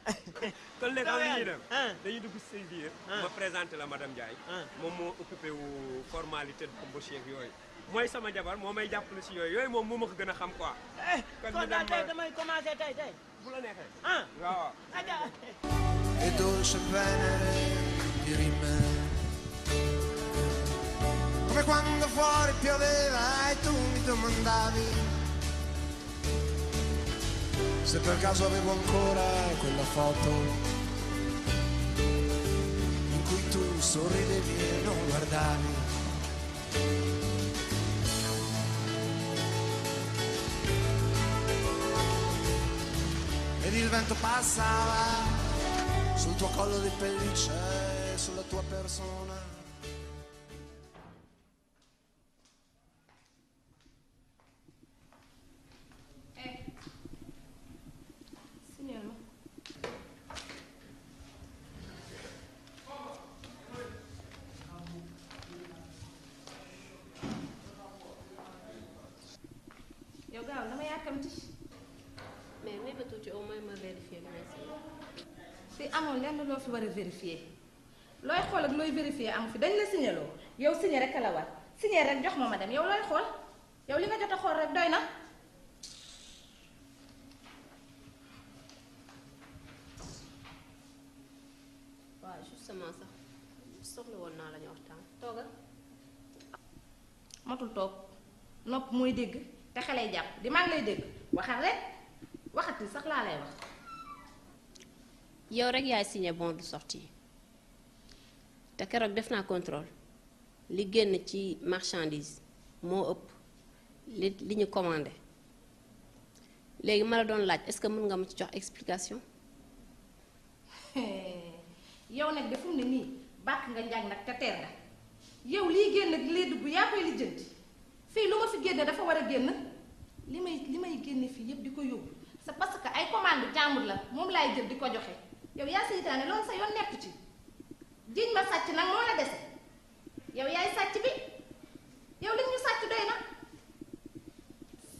kon léegi am nañuy dem dañuy dugg si biir. ma présenté la madame Ndiaye. moom moo occupé wu formalité de embauche yeeg yooyu. mooy sama jabar moo may jàppale si yooyu moom moo ma ko gën a xam quoi. kon daal tey damay commencé tey. bu la neexee. waaw. E dolce venere di rime, come quando fuori pioveva e tu mi domandavi se per caso avevo ancora quella foto in cui tu sorridevi e non guardavi. Ed il vento passava sul tuo collo di pelliccia e sulla tua persona. Signora. yow gaaw dama yàkkamti. mais may ma tuuti au moins ma vérifier li may fi amoon lenn loo fi war a vérifier looy xool ak looy vérifier amu fi dañ la signaloo yow signé rek a la war signé rek jox ma dem yow looy xool yow li nga jot a xool rek doy na. waaw justement sax soxla woon naa la ñu waxtaan toogal. matul toog nopp mooy dégg te xelay jàpp di maa ngi lay dégg waxal rek waxati sax laa lay wax. yow rek yaay signé bon de sortie te keroog def naa contrôle li génn ci marchandise moo ëpp li ñu commandé léegi ma la doon laaj est-ce que mën nga ma ci jox explication. yow nag defum ne nii bàkk nga njàng nag te teer nga yow liy génn ak lii dugg yaa koy lijjanti fii lu ma fi génne dafa war a génn li may génne fii yépp di ko yóbbu c'est parce que ay commande jàmbur la moom laay jël di ko joxe yow yaa seytaane loolu sa yoon nekk ci jiñ ma sàcc nag moo la dese yow yaay sàcc bi yow li ñu sàcc doy na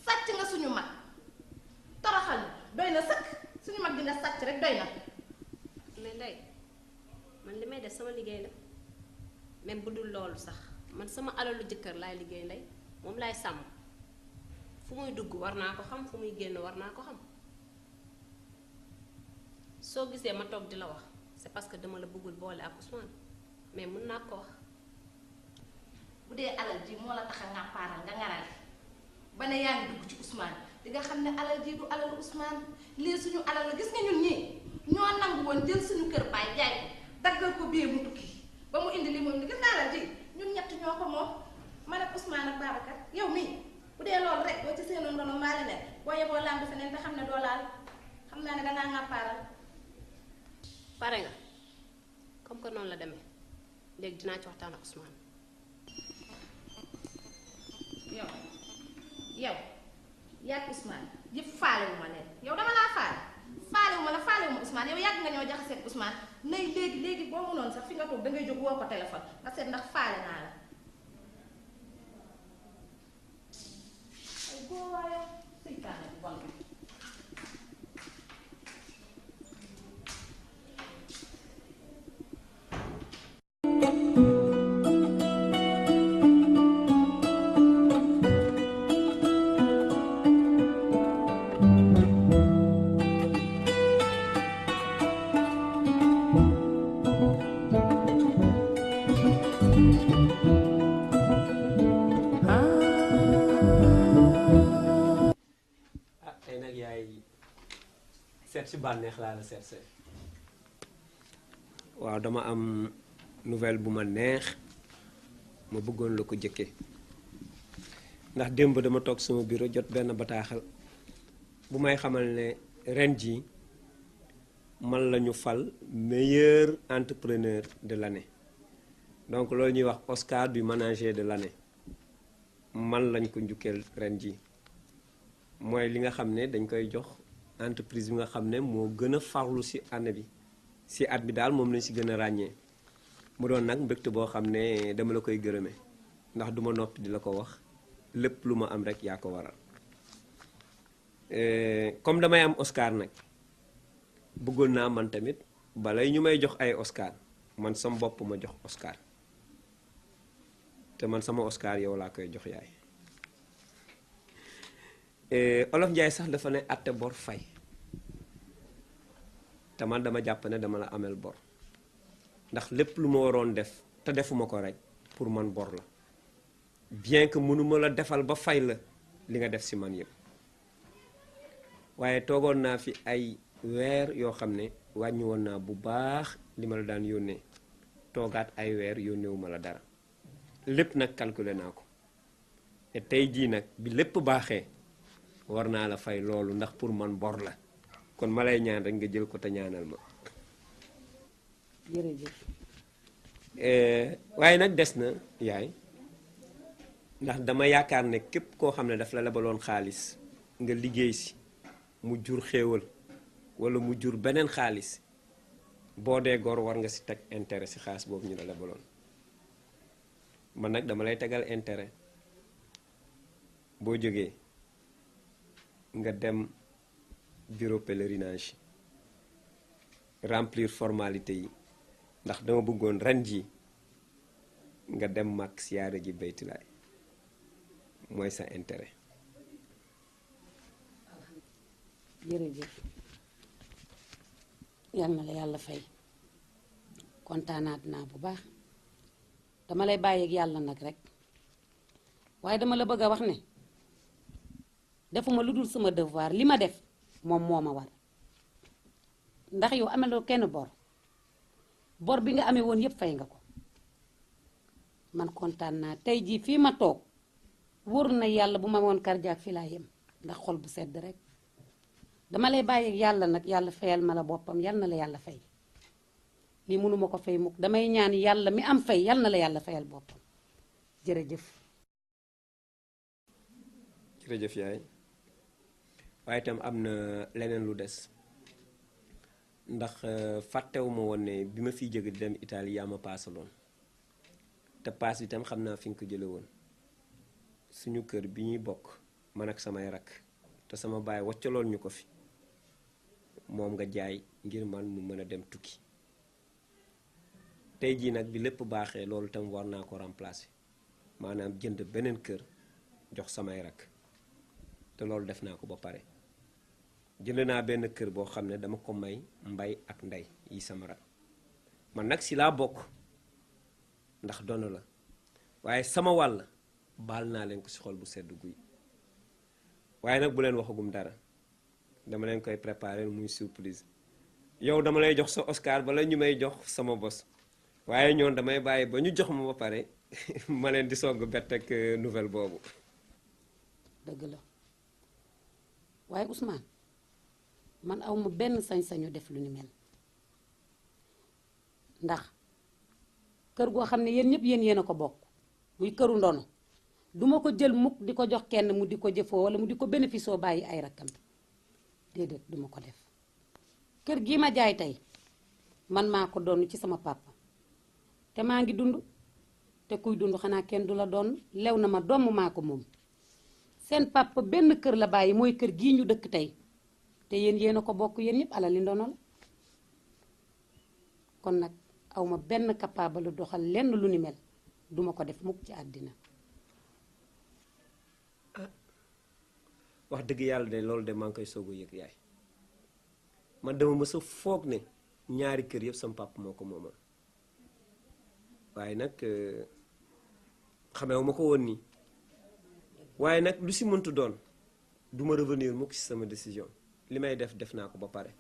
sàcc nga suñu mag toroxal doy na sëkk suñu mag di nga sàcc rek doy na. mais ndey man li may def sama liggéey la même bu dul loolu sax man sama alalu jëkkër laay liggéey ndey moom laay sàmm fu muy dugg war naa ko xam fu muy génn war naa ko xam soo gisee ma toog di la wax c'est parce que dama la bëggul boole ak Ousmane mais mën naa ko wax. bu dee alal ji moo la tax a ngàppaaral nga ngarale ba ne yaa ngi dugg ci Ousmane di nga xam ne alal ji du alalu Ousmane lii suñu alal la gis nga ñun ñii ñoo nangu woon jël suñu kër baay jaay ko daggal ko biir mu tukki ba mu indi li mu indi gis nga alal ji ñun ñett ñoo ko moom man ak Ousmane ak Babacar yow mii bu dee loolu rek boo ci seenoon ndono maali ne boo yeboo lamb feneen te xam ne doo laal xam naa ne dangaa ngàppaaral. pare nga comme que noonu la demee léegi dinaa ci waxtaan ak Ousmane. yow yàgg Ousmane yëpp faalewu ma leen yow dama laa faalewu ma la faalewu ma Ousmane yow yàgg nga ñoo jaxaseeg Ousmane nay léegi boo mënoon sax fi nga toog dangay jóg woo ko téléphone nga seet ndax faale naa la ay boo waaye seytaane bu bon bi seet si bànneex laa la seet see waaw dama am nouvelle bu ma neex ma bëggoon la ko jëkkee ndax démb dama toog sama bureau jot benn bataaxal bu may xamal ne ren ji man la ñu fal meilleur entrepreneur de l'année donc loolu ñuy wax Oscar du manager de l'année man lañ ko njukkeel ren ji mooy li nga xam ne dañ koy jox entreprise bi nga xam ne moo gën a farlu ci année bi ci at bi daal moom lañ ci gën a ràññee mu doon nag mbégte boo xam ne dama la koy gërëme ndax duma noppi di la ko wax lépp lu ma am rek yaa ko waral comme damay am Oscar nag bëggoon naa man tamit balay ñu may jox ay Oscar man sama bopp ma jox Oscar te man sama Oscar yow laa koy jox yaay Olof Njaay sax dafa ne atte bor fay te man dama jàpp ne dama la amel bor ndax lépp lu ma waroon def te defuma ko rek pour man bor la bien que mënuma la defal ba fay la li nga def ci man yëpp waaye toogoon naa fi ay weer yoo xam ne wàññi woon naa bu baax li ma la daan yónnee toogaat ay weer yónneewuma la dara lépp nag calculer naa ko te tey jii nag bi lépp baaxee war naa la fay loolu ndax pour man bor la kon ma lay ñaan rek nga jël ko te ñaanal ma. jërëjëf. waaye nag des na yaay ndax dama yaakaar ne képp koo xam ne daf la lebaloon xaalis nga liggéey si mu jur xéewal walla mu jur beneen xaalis boo dee gor war nga si teg intérêt si xaalis boobu ñu la lebaloon man nag dama lay tegal intérêt boo jógee nga dem bureau pèlerinage remplir formalité yi ndax dama bëggoon ren ji nga dem mag siyaare ji baytulaay mooy sa intérêt. jërëjëf yal na la yàlla fay kontaanaat naa bu baax dama lay bàyyi ak yàlla nag rek waaye dama la bëgg a wax ne defuma lu dul sama devoir li ma def moom moo ma war ndax yow ameloo kenn bor bi nga amee woon yépp fay nga ko man kontaan naa tey jii fii ma toog wóor na yàlla bu ma woon cardiaque fii laa yem ndax xol bu sedd rek dama lay bàyyi ak yàlla nag yàlla fayal ma la boppam yal na la yàlla fay lii mënuma ko fay mukk damay ñaan yàlla mi am fay yal na la yàlla fayal boppam jërëjëf. jërëjëf yaay waaye itam am na leneen lu des ndax fàttewuma woon ne bi ma fiy jóge di dem Italie yaa ma paasaloon te paas bi itam xam naa fi nga ko jële woon suñu kër bi ñuy bokk man ak samay rakk te sama baay waccaloon ñu ko fi moom nga jaay ngir man mu mën a dem tukki tey jii nag bi lépp baaxee loolu itam war naa ko remplacer maanaam jënd beneen kër jox samay rakk te loolu def naa ko ba pare jënd naa benn kër boo xam ne dama ko may mbay ak ndey yi sama rak man nag si laa bokk ndax dono la waaye sama wàll baal naa leen ko si xol bu sedd guy waaye nag bu leen waxagum dara dama leen koy préparer muy surprise yow dama lay jox sa Oscar bala ñu may jox sama bos waaye ñoon damay bàyyi ba ñu jox ma ba pare ma leen di sogg bett ak nouvelle boobu. dëgg la waaye Ousmane man aw ma benn sañ-sañu def lu ni mel ndax kër goo xam ne yéen ñëpp yéen a ko bokk muy këru ndono duma ko jël mukk di ko jox kenn mu di ko jëfoo wala mu di ko bénéfice oo bàyyi ay rakkam déedéet duma ko def kër gii ma jaay tey man maa ko doon ci sama papa te maa ngi dund te kuy dund xanaa kenn du la doon lew na ma doom maa ko moom seen papa benn kër la bàyyi mooy kër gii ñu dëkk tey te yéen a ko bokk yéen ñëpp alal li ndono la kon nag awma benn capable doxal lenn lu ni mel duma ko def mukk ci àddina wax dëgg yàlla de loolu de maa ngi koy soog a yëg yaay man dama mës a foog ne ñaari kër yëpp sama papa moo ko moomal waaye nag xamewu ma ko woon nii waaye nag lu si mëntu doon du ma revenir mukk si sama décision li may def naa ko ba pare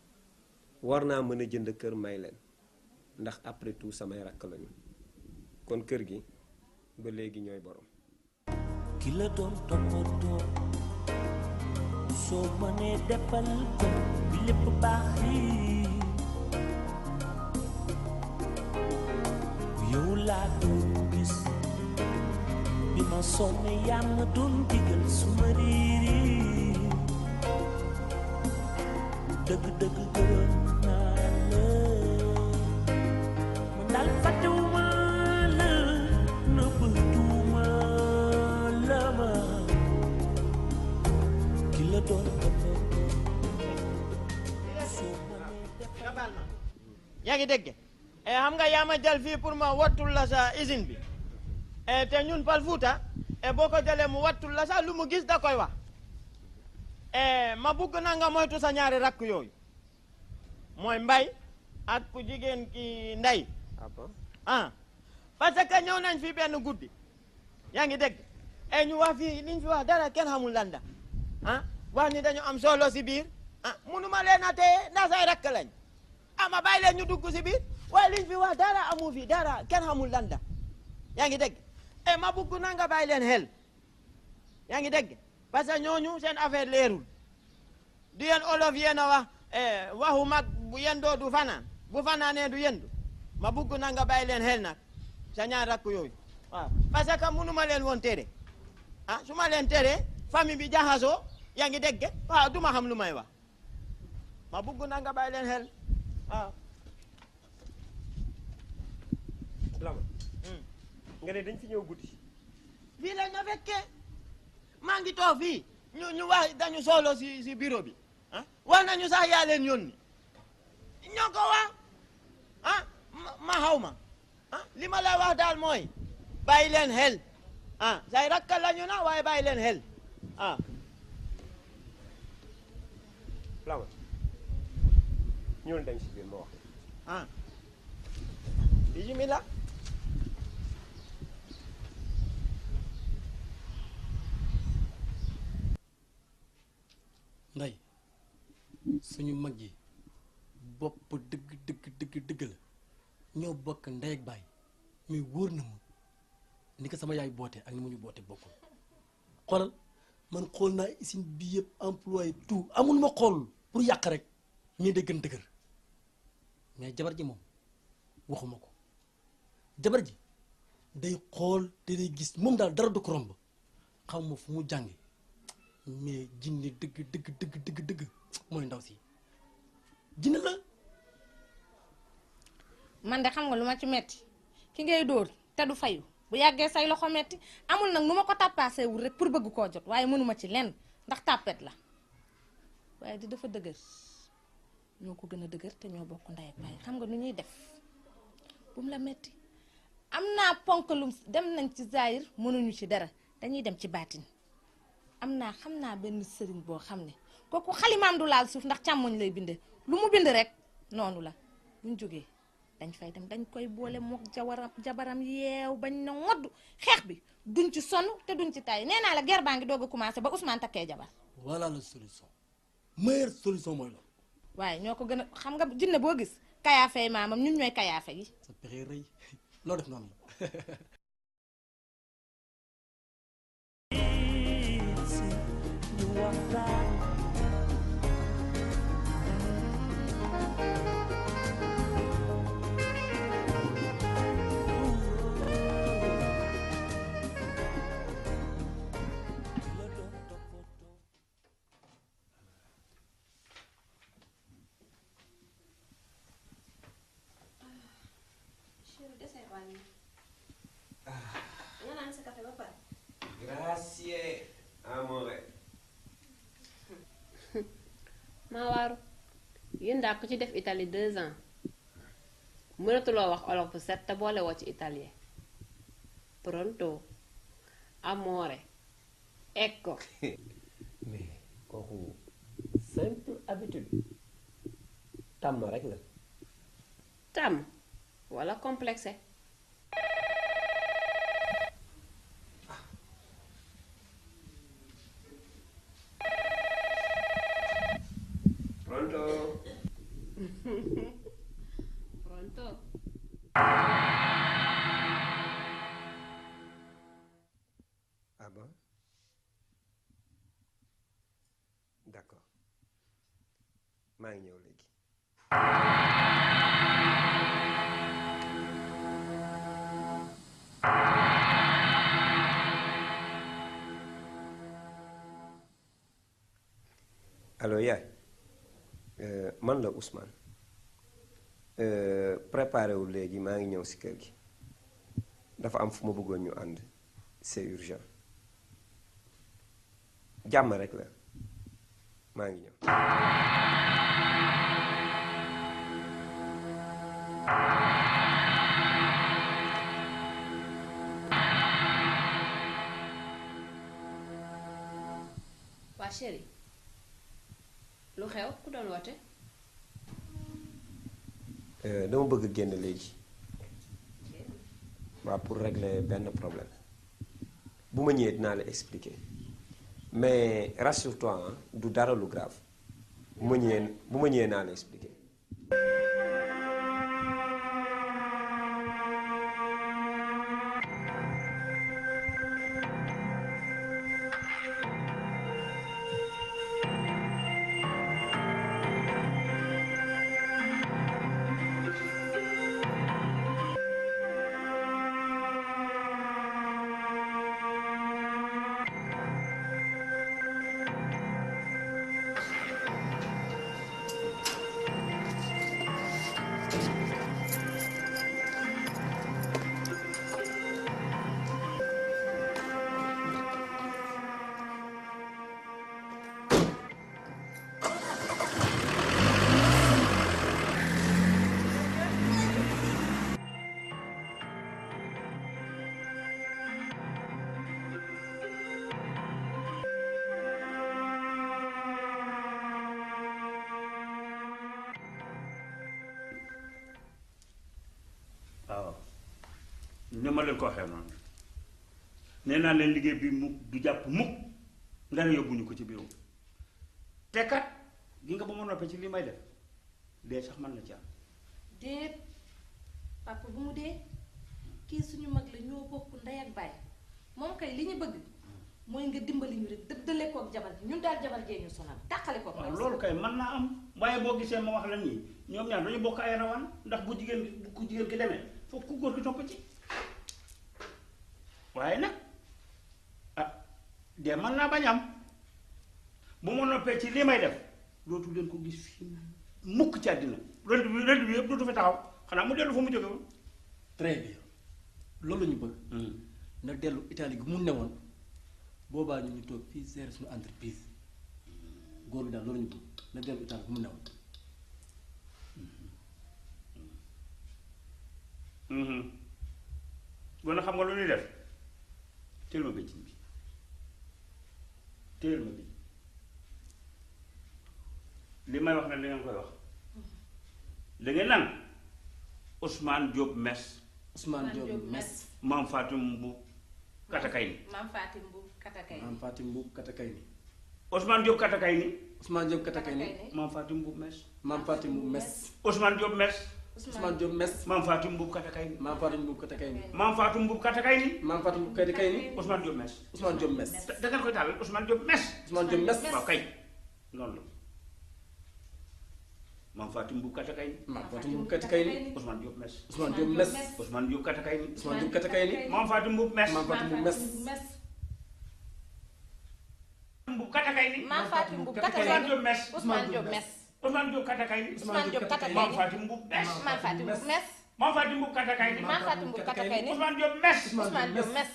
war naa mën a jënd kër may leen ndax après tout samay rakk lañu kon kër gi ba léegi ñooy borom. ki la doon toppatoo soo mënee defal ko bi lépp baax yi yow laa doon gis bi ma sonne yaa ma doon digal suma riiri dëgg gërëm naa la man daal fàttewuma la nëbbatuuma la ma ki la doon yaa ngi dégg xam nga yaa ma jël fii pour ma wattul la sa usine bi te ñun Pal Fuuta boo ko jëlee mu wattul la sa lu mu gis da koy wax ma bugg na nga moytu sa ñaari rakk yooyu mooy mbay ak ku jigéen ki ndey parce que ñëw nañ fi benn guddi yaa ngi dégg ñu wax fii liñ fi wax dara kenn xamul landa wax ni dañu am solo si biir munuma leen a téye ndax say rakk lañ ma bàyyi leen ñu dugg si biir waaye liñ fi wax dara amu fi dara kenn xamul landa yaa ngi dégg ma bugg na nga bàyyi leen xel yaa ngi dégg parce que ñooñu seen affaire leerul du yéen olof yéen a wax waxu mag bu yendoo du fanaan bu fanaanee du yendu ma bugg na nga bàyyi leen xel nag sa ñaar rakk yooyu waaw parce que munuma leen woon tere su ma leen tere famille bi jaxasoo yaa ngi dégg waaw duma xam lu may wax ma bugg na nga bàyyi leen xel waaw Lama nga ne dañ fi ñëw guddi fii lañ na fekkee maa ngi toog fii ñu wax dañu solo si bureau bi wax nañu sax yaa leen yónni ñoo ko wax ma xaw ma li ma la wax daal mooy bàyyi leen xel say rakka lañu na waaye bàyyi leen xel Lama ñëwul dañ si biir ma wax bismillah nday suñu mag yi bopp dëgg la ñoo bokk ndey ak baay mais wóor na ma ni ko sama yaay boote ak ni mu ñu boote bokkul xoolal man xool naa usine bi yëpp employé tout amul ma xool pour yàq rek ñii de gën dëgër mais jabar ji moom waxuma ko jabar ji day xool te day gis moom daal dara du ko romb xam ma fu mu jànge mais jinne dëgg mooy ndaw si jinne la man de xam nga lu ma ci metti ki ngay dóor te du fayu bu yàggee say loxo metti amul nag nu ma ko tàppaasee wul rek pour bëgg koo jot waaye mënuma ci lenn ndax tàppet la waaye di dafa dëgër ñoo ko gën a dëgër te ñoo bokk ndey ak baay xam nga nu ñuy def bu mu la metti am naa ponkalum dem nañ ci zaahir mënuñu ci dara dañuy dem ci baatin xam naa benn sëriñ boo xam ne kooku xalimaam du laal suuf ndax càmmoñ lay binde lu mu bind rek noonu la buñ jógee dañ fay dem dañ koy boole mook jabaram yeew bañ na ngodd xeex bi duñ ci sonn te duñ ci tay nee naa la guerre baa ngi doog a commencé ba Ousmane takkee jabar voilà la solution meilleure solution mooy loolu waaye ñoo ko gën a xam nga jinne boo gis kayaafe yi maamam ñun ñooy kayaafe yi sa pexe rëy loo def noonu la wàññi. nga naan sa café ba pare. Grazie, amore. maa waaru yéen daa ko ci def Italie 2 ans mënatuloo wax olof bu set te boole woo ci italien. Pronto, amore, ecco. mais kooku simple habitude tàmm rek la. Tàmm wala complexé. Pronto. Pronto. Ah bon? D'accord. maa ngi ñëw léegi. allo yaay man la Ousmane préparé wu léegi maa ngi ñëw ci kër gi dafa am fu ma bëggoon ñu ànd c'est urgent jàmm rek la maa ngi ñëw. waa chéri lu xew ku doon woote. dama bëgg génn léegi waaw pour régler benn problème bu ma ñëwee dinaa la expliquer mais rassure-toi du dara lu grave bu ma ñëwee naa la expliquer. waaw ni ma leen ko waxee noonu nee naa leen liggéey bi mukk du jàpp mukk nga ne yóbbuñu ko ci bureau te kat gi nga ba ma noppee ci li may def dee sax man la ci am. déet papa bu mu dee kii suñu mag la ñoo bokk ndey ak baay moom kay li ñu bëgg mooy nga dimbali ñu rek dëddale kook jabar ji ñun daal jabar jee ñu sonal tàqale kook. waaw loolu kay mën naa am waaye boo gisee ma wax la nii ñoom ñaar dañu bokk ay rawaan ndax bu jigéen bu ku jigéen ki demee foog ku góor ki topp ci waaye nag ah de mën naa bañ am bu ma noppee ci lii may def dootu leen ko gis fii mukk ci àddina rëdd bi yëpp dootu fi taxaw xanaa mu dellu fa mu jóge woon. très bien loolu la ñu bëgg. na dellu Italie gi mu newoon boobaa ñu toog fii gérer suñu entreprise góor gi daal loolu ñu bëgg na dellu Italie gi mu newoon. kon xam nga lu ñuy def téel ma bëccëg bi téel ma bi li may wax nag da ngeen koy wax da ngeen naan Ousmane Diop Mes. Ousmane Diop Mes. Maam Fatim Mbu Katakay ni. Maam Fatim Mbu Katakay ni. Maam Fatim Mbu Katakay ni. Ousmane Diop Katakay ni. Ousmane Diop Katakay ni. Maam Fatim Mbu Mes. Maam Fatim Mbu Mes. Ousmane Diop Mes. Ousmane Diop Mes. Maam Fatim Mbu Katakay ni. Maam Fatim Mbu Katakay ni. Maam Fatim Mbu Katakay ni. Maam Fatim Mbu Katakay ni. Ousmane Diop Mes. Ousmane Diop Mes. da ngeen koy taal Ousmane Diop Mes. Ousmane Diop Mes. waaw kay noonu la. Maam Fatim Mbu Katakay ni. Maam Fatim Mbu Katakay ni. Ousmane Diop Mes. Ousmane Diop Mes. Ousmane Diop Katakay ni. Ousmane Diop Katakay ni. Maam Fatim Mbu Mes. Maam Fatim Mbu Mes. Mbu Katakay ni. Maam Fatim Mbu Katakay ni. Ousmane Diop Mes. Ousmane Diop Mes. Ousmane Diop Katakay ni. Ousmane Diop Katakay ni. Maam Fatim Mbu Mes. Maam Fatim Mbu Mes. Mame Faty Mboup Katakay ni. Mame Faty Mboup Katakay ni. Ousmane Diop mes. Ousmane Diop mes.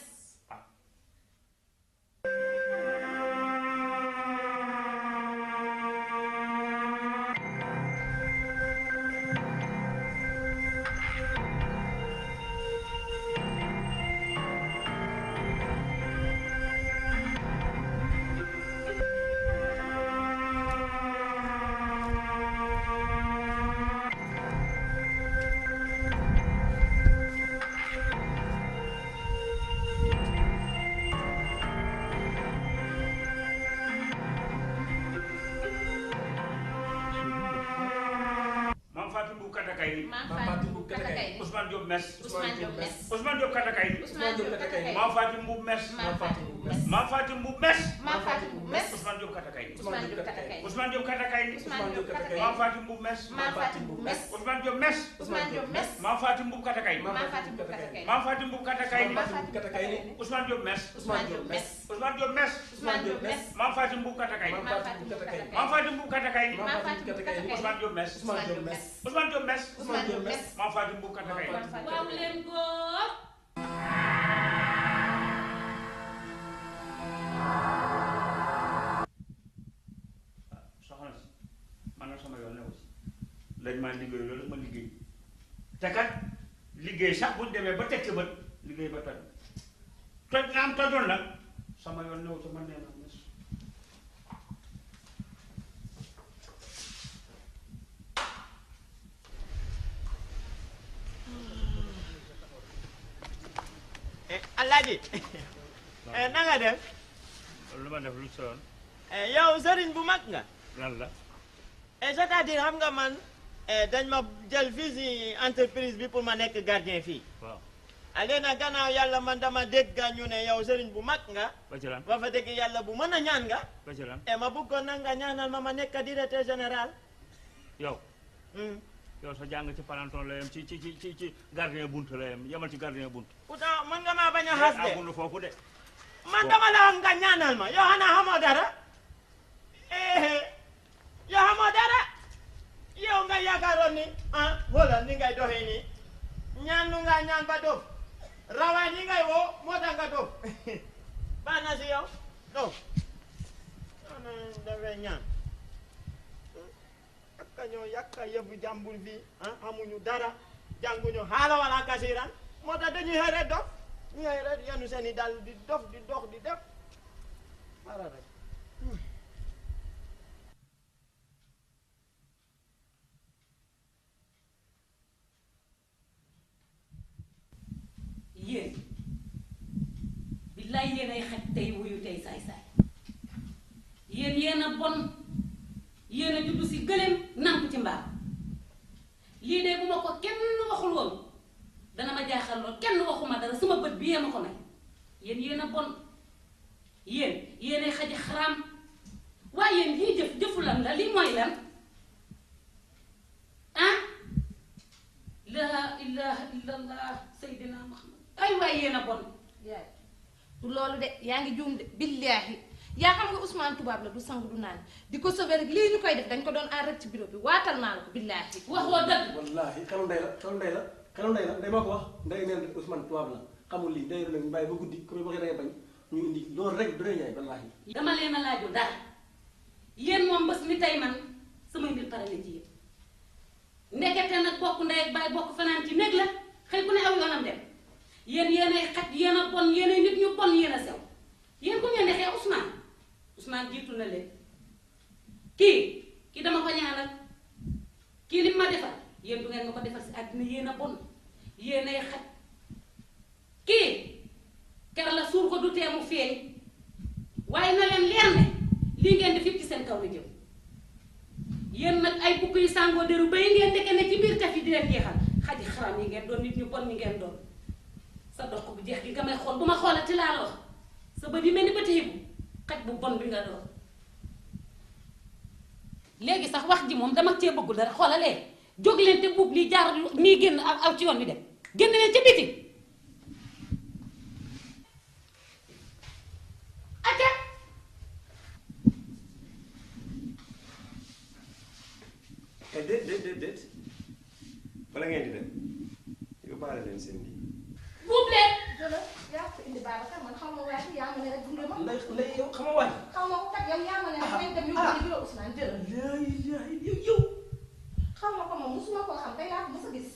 Ousmane Diop mes. Ousmane Diop mes. Ousmane Diop Katakay ni. Ousmane Diop Katakay ni. Mame Faty Mboup mes. Mame Faty Mboup mes. Mame Faty Mboup mes. Mame Faty Mboup mes. Ousmane Diop Katakay ni. Ousmane Diop Katakay ni. Ousmane Diop Katakay ni. Ousmane Diop Katakay ni. Mame Faty Mboup mes. Mame Faty Mboup mes. Ousmane Diop mes. Ousmane Diop mes. Mame Faty Mboup Katakay ni. Mame Faty Mboup Katakay ni. Mame Faty Mboup Katakay ni. Mame Faty Mboup Katakay ni. Ousmane Diop mes. Ousmane Diop mes. Ousmane Diop mes. Ousmane Diop mes. Mame Faty Mboup Katakay ni. Mame Faty Mboup Katakay ni. Mame Faty Mboup Katakay ni. Mame Faty Mboup Katakay ni. Ousmane Diop mes. Ousmane Diop mes. Ousmane Diop mes. Ousmane Diop mes. Mame Faty Mboup Katakay ni. waaw leen góor. soxna si man nag sama yoon ne aussi lañ maa liggéey loolu ma liggéey te kat liggéey sax buñ demee ba teg ci bët liggéey ba toj toj nga am tojoon nag sama yoon new ci man nee na mes Alaaji na nga def lu ma def lu soon yow sëriñ bu mag nga lan la c'est-à-dire xam nga man dañ ma jël fii si entreprise bi pour ma nekk gardien fii waaw léegi nag gannaaw yàlla man dama dégg ñu ne yow sëriñ bu mag nga ba ci lan ba fa dégg yàlla bu mën a ñaan nga ba ci lan ma bëggoon nag nga ñaanal ma nekk directeur général yow yow sa jàng ci palanton la yem ci gardien bunt la yem yemal ci gardien bunt pourtant mën nga maa bañ a xas de agul foofu de man dama la wax nga ñaanal ma yow xanaa xamoo dara yow xamoo dara yow nga yaakaaroon ni xoolal ni ngay doxee nii ñaan nu nga ñaan ba dof rawaay ni ngay woo moo tax nga dof baax na si yow dof ana dafay ñaan akka ñoo yàkka yëfu jàmbur fii xamuñu dara jànguñu xaala wala kasiran moo tax dañuy xëy rek dof ñu xëy rek yenu seen i dal di dof di dox di def wala rek yéen billaay yéen ay xaj tey wuyu tey saay-saay yéen a bon yéen a juddu si gëléem nàmp ci mbaam lii de bu ma ko kenn waxul woon dana ma jaaxal lool kenn waxuma dara sama bët bi ma ko may yéen a bon yéen ay xaji xaraam waaye yéen lii jëfu lan la lii mooy lan la ilaha illallah sayyidina muhammad ay waay yéen a bon yaay du loolu de yaa ngi juum de billaahi yaa xam nga Ousmane tubaab la du sang du naan di ko sauver rek lii ñu koy def dañ ko doon aar rek ci bureau bi waatal naa la ko billaahi waxoo dëgg wallaahi xelu ndey la ndey maa ko wax ndey neen Ousmane tubaab la xamul lii ndey nag bàyyi ba guddi comme waxee dangay bañ ñu indi loolu rek du yaay wallaahi dama leen a laajul dara yéen moom bés ni tey man samay mbir pare na ci yéen ndekete nag bokk ndey ak baay bokk fanaan ci néeg la xëy ku ne aw yoonam dem yéen ay xaj yéen a bon yéen ay nit ñu bon yéen a sew yéen ku ngeen dexee Ousmane jiitu na leen kii dama ko ñaanal kii li ma defal yéen du ngeen ma ko defal si àddina yéen a bon yéen ay xaj kii ker la suur ko du teemu feeñ waaye na leen leer ne lii ngeen def yëpp ci seen kaw la jëm yéen nag ay bukk yi sàngoo deru bay ngeen dekke ne ci biir taf yi di leen jeexal xaji xaram yi ngeen doon nit ñu bon ñi ngeen doon sa dox bu jeex gi nga may xool bu ma xoolati laa la wax sa bët yi mel ni ba téyebu xaj bu bon bi nga doon léegi sax wax ji moom dama cee bëggul dara xoolalee jóg leen te buub li jaar nii génn aw ci yoon bi dem génn leen ca biti acca déet bala ngeen di dem yóbbaale leen seen lii. buub leen. jërëjëf yaa ko indi Babacar man xaw ma waaye yaa ma ne rek gunge ma. ndey yow xam nga waay. xaw ma ko kat yow yaa ma ne rek nañ dem ñu gunge bureau Ousmane jërëjëf. yow. xaw ma ko moom musuma koo xam tey laa ko mos a gis.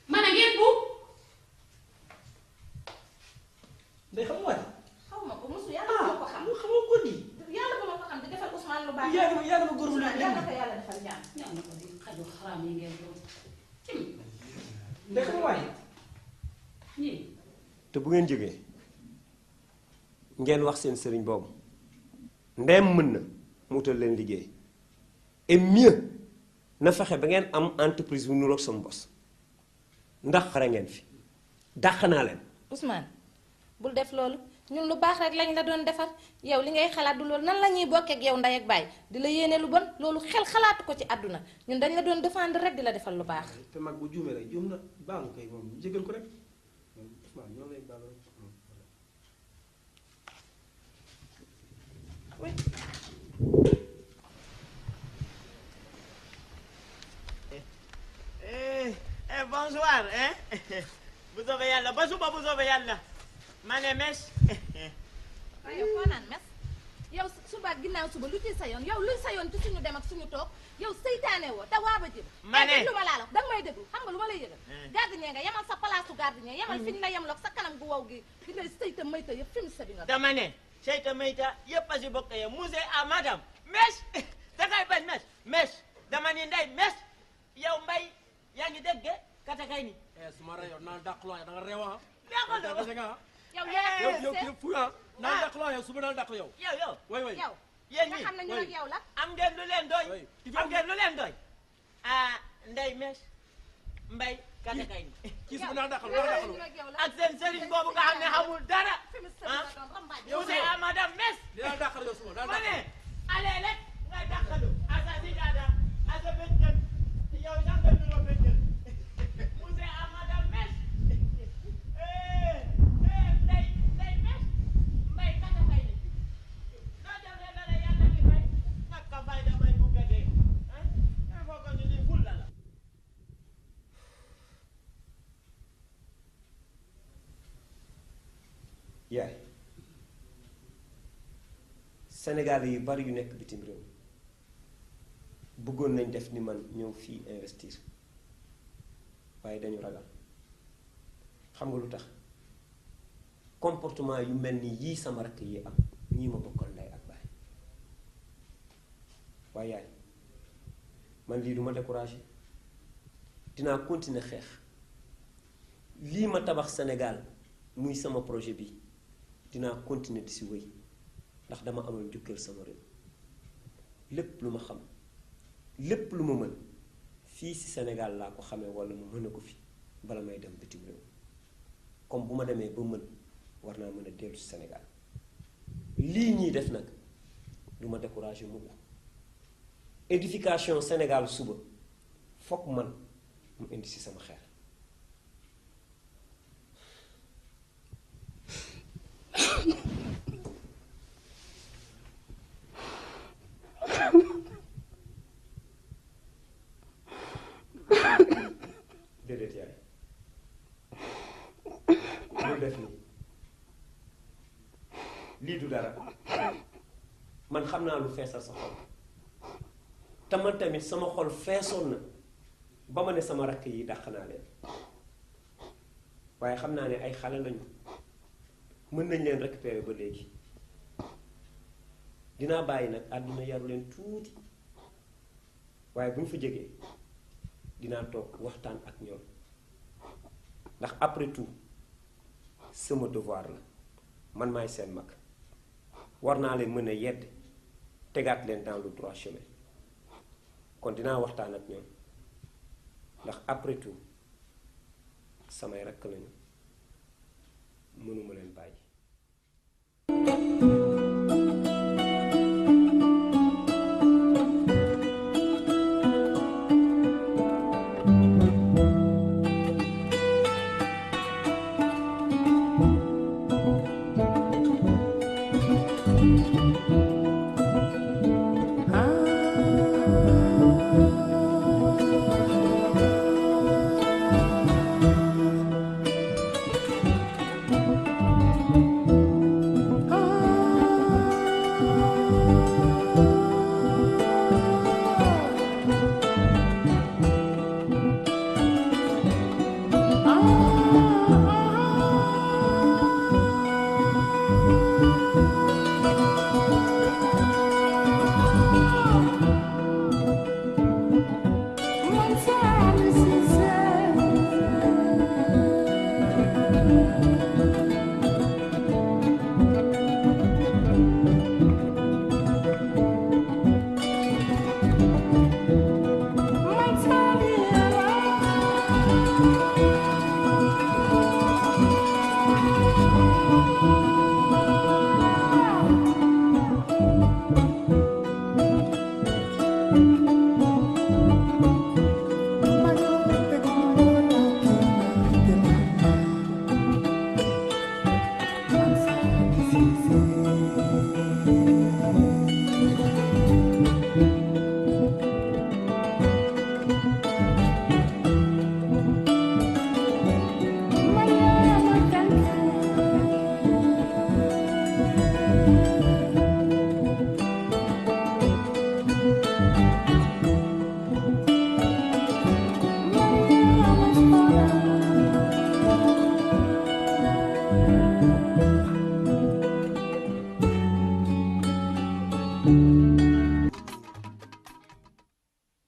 ma ne ngeen buub. ndey xam nga waay. xaw ma ko mosu yàlla ma ko xam. xam nga góor gi. yàlla ba ma ko xam di defal Ousmane lu baax. yaa dama góor bu la yàlla ko yàlla defal jàmm. ñaan na ko di xaju xaraam yi ngeen doon. ndey xam nga waay. te bu ngeen jógee ngeen wax seen sëriñ boobu ndeem mën na mu utal leen liggéey et mieux na fexe ba ngeen am entreprise bu nuroog sama bos ndax xare ngeen fi dàq naa leen. Ousmane bul def loolu ñun lu baax rek lañ la doon defar yow li ngay xalaat du loolu nan la ñuy bokkee ak yow ndey ak baay di la yéene lu bon loolu xel xalaatu ko ci àdduna ñun dañ la doon défendre rek di la defal lu baax. te mag bu juumee rek juum na baalu kay moom jégal ko rek Ousmane ñoo lay baalu rek. oui. Bonsoir bu soobee yàlla ba suba bu soobee yàlla ma ne mes. waaye yow foo naan mes yow suba ak ginnaaw suba lu ci sa yoon yow luy sa yoon ci suñu dem ak suñu toog yow seytaane woo te waa ba jëm. ma ne lu ma laa la wax danga may déglu xam nga lu ma lay yëgal. gardien nga yemal sa place su gardien yemal fi ñu la yemloog sa kanam gu wow gi di ngay seyta mayta yëpp fi mu sa bi nga. dama ne seyta mayta yëpp a si bokk yow monsieur à madame mes dangay bañ mes dama ni ndey mes yow mbay yaa ngi dégg katakay ni. su ma rayoon naan dàqloo da nga réew ah. dàqaloo yow yow fu ah naan dàqloo yow suba naan dàq yow. yow yow yéen nga ñi xam ne ñu ak yow la. am ngeen lu leen doy. am ngeen lu leen doy. ah ndey mes mbay katakay ni. kii suba naan dàqaloo ak seen sëriñ boobu nga xam ne xamul dara. ah monsieur à madame mes. dinaa dàqal yow suba naan ma dàqal. ne allez rek ngay dàqalu asa si dada asa bëccëg yow sax nga nuroo bëccëg monsieur à madame mes ndey mes mbay kata fay ni noo defee dara yàlla di fay naka fay damay bugg a dee il faut que ñu ni ful la la yaay Sénégal yu bari yu nekk bitim réew bëggoon nañ def ni man ñëw fii investir waaye dañu ragal xam nga lu tax comportement yu mel ni yii sama rakk yi am ñii ma bokkal ndey ak baay waaye yaay man lii duma découragé dinaa continuer xeex lii ma tabax Sénégal muy sama projet bi dinaa continuer di si wéy ndax dama amal njukkal sama réew lépp lu ma xam lépp lu ma mën fii si Sénégal laa ko xamee walla mu mën a ko fi bala may dem bitim réew comme bu ma demee ba mën war naa mën a dellu si Sénégal lii ñuy def nag du ma découragé mukk édification Sénégal suba fokk man mu indi si sama xeer déedéet yaay lu def nii lii du dara man xam naa lu feesal sa xol te man tamit sama xol feesoon na ba ma ne sama rakk yi dàq naa leen waaye xam naa ne ay xale lañu mën nañ leen récupérer ba léegi dinaa bàyyi nag àdduna yaru leen tuuti waaye bu ñu fa jógee dinaa toog waxtaan ak ñoom ndax après tout sama devoir la man maay seen mag war naa leen mën a yedd tegaat leen dans le droit chemin kon dinaa waxtaan ak ñoom ndax après tout samay rakk lañu mënuma leen bàyyi.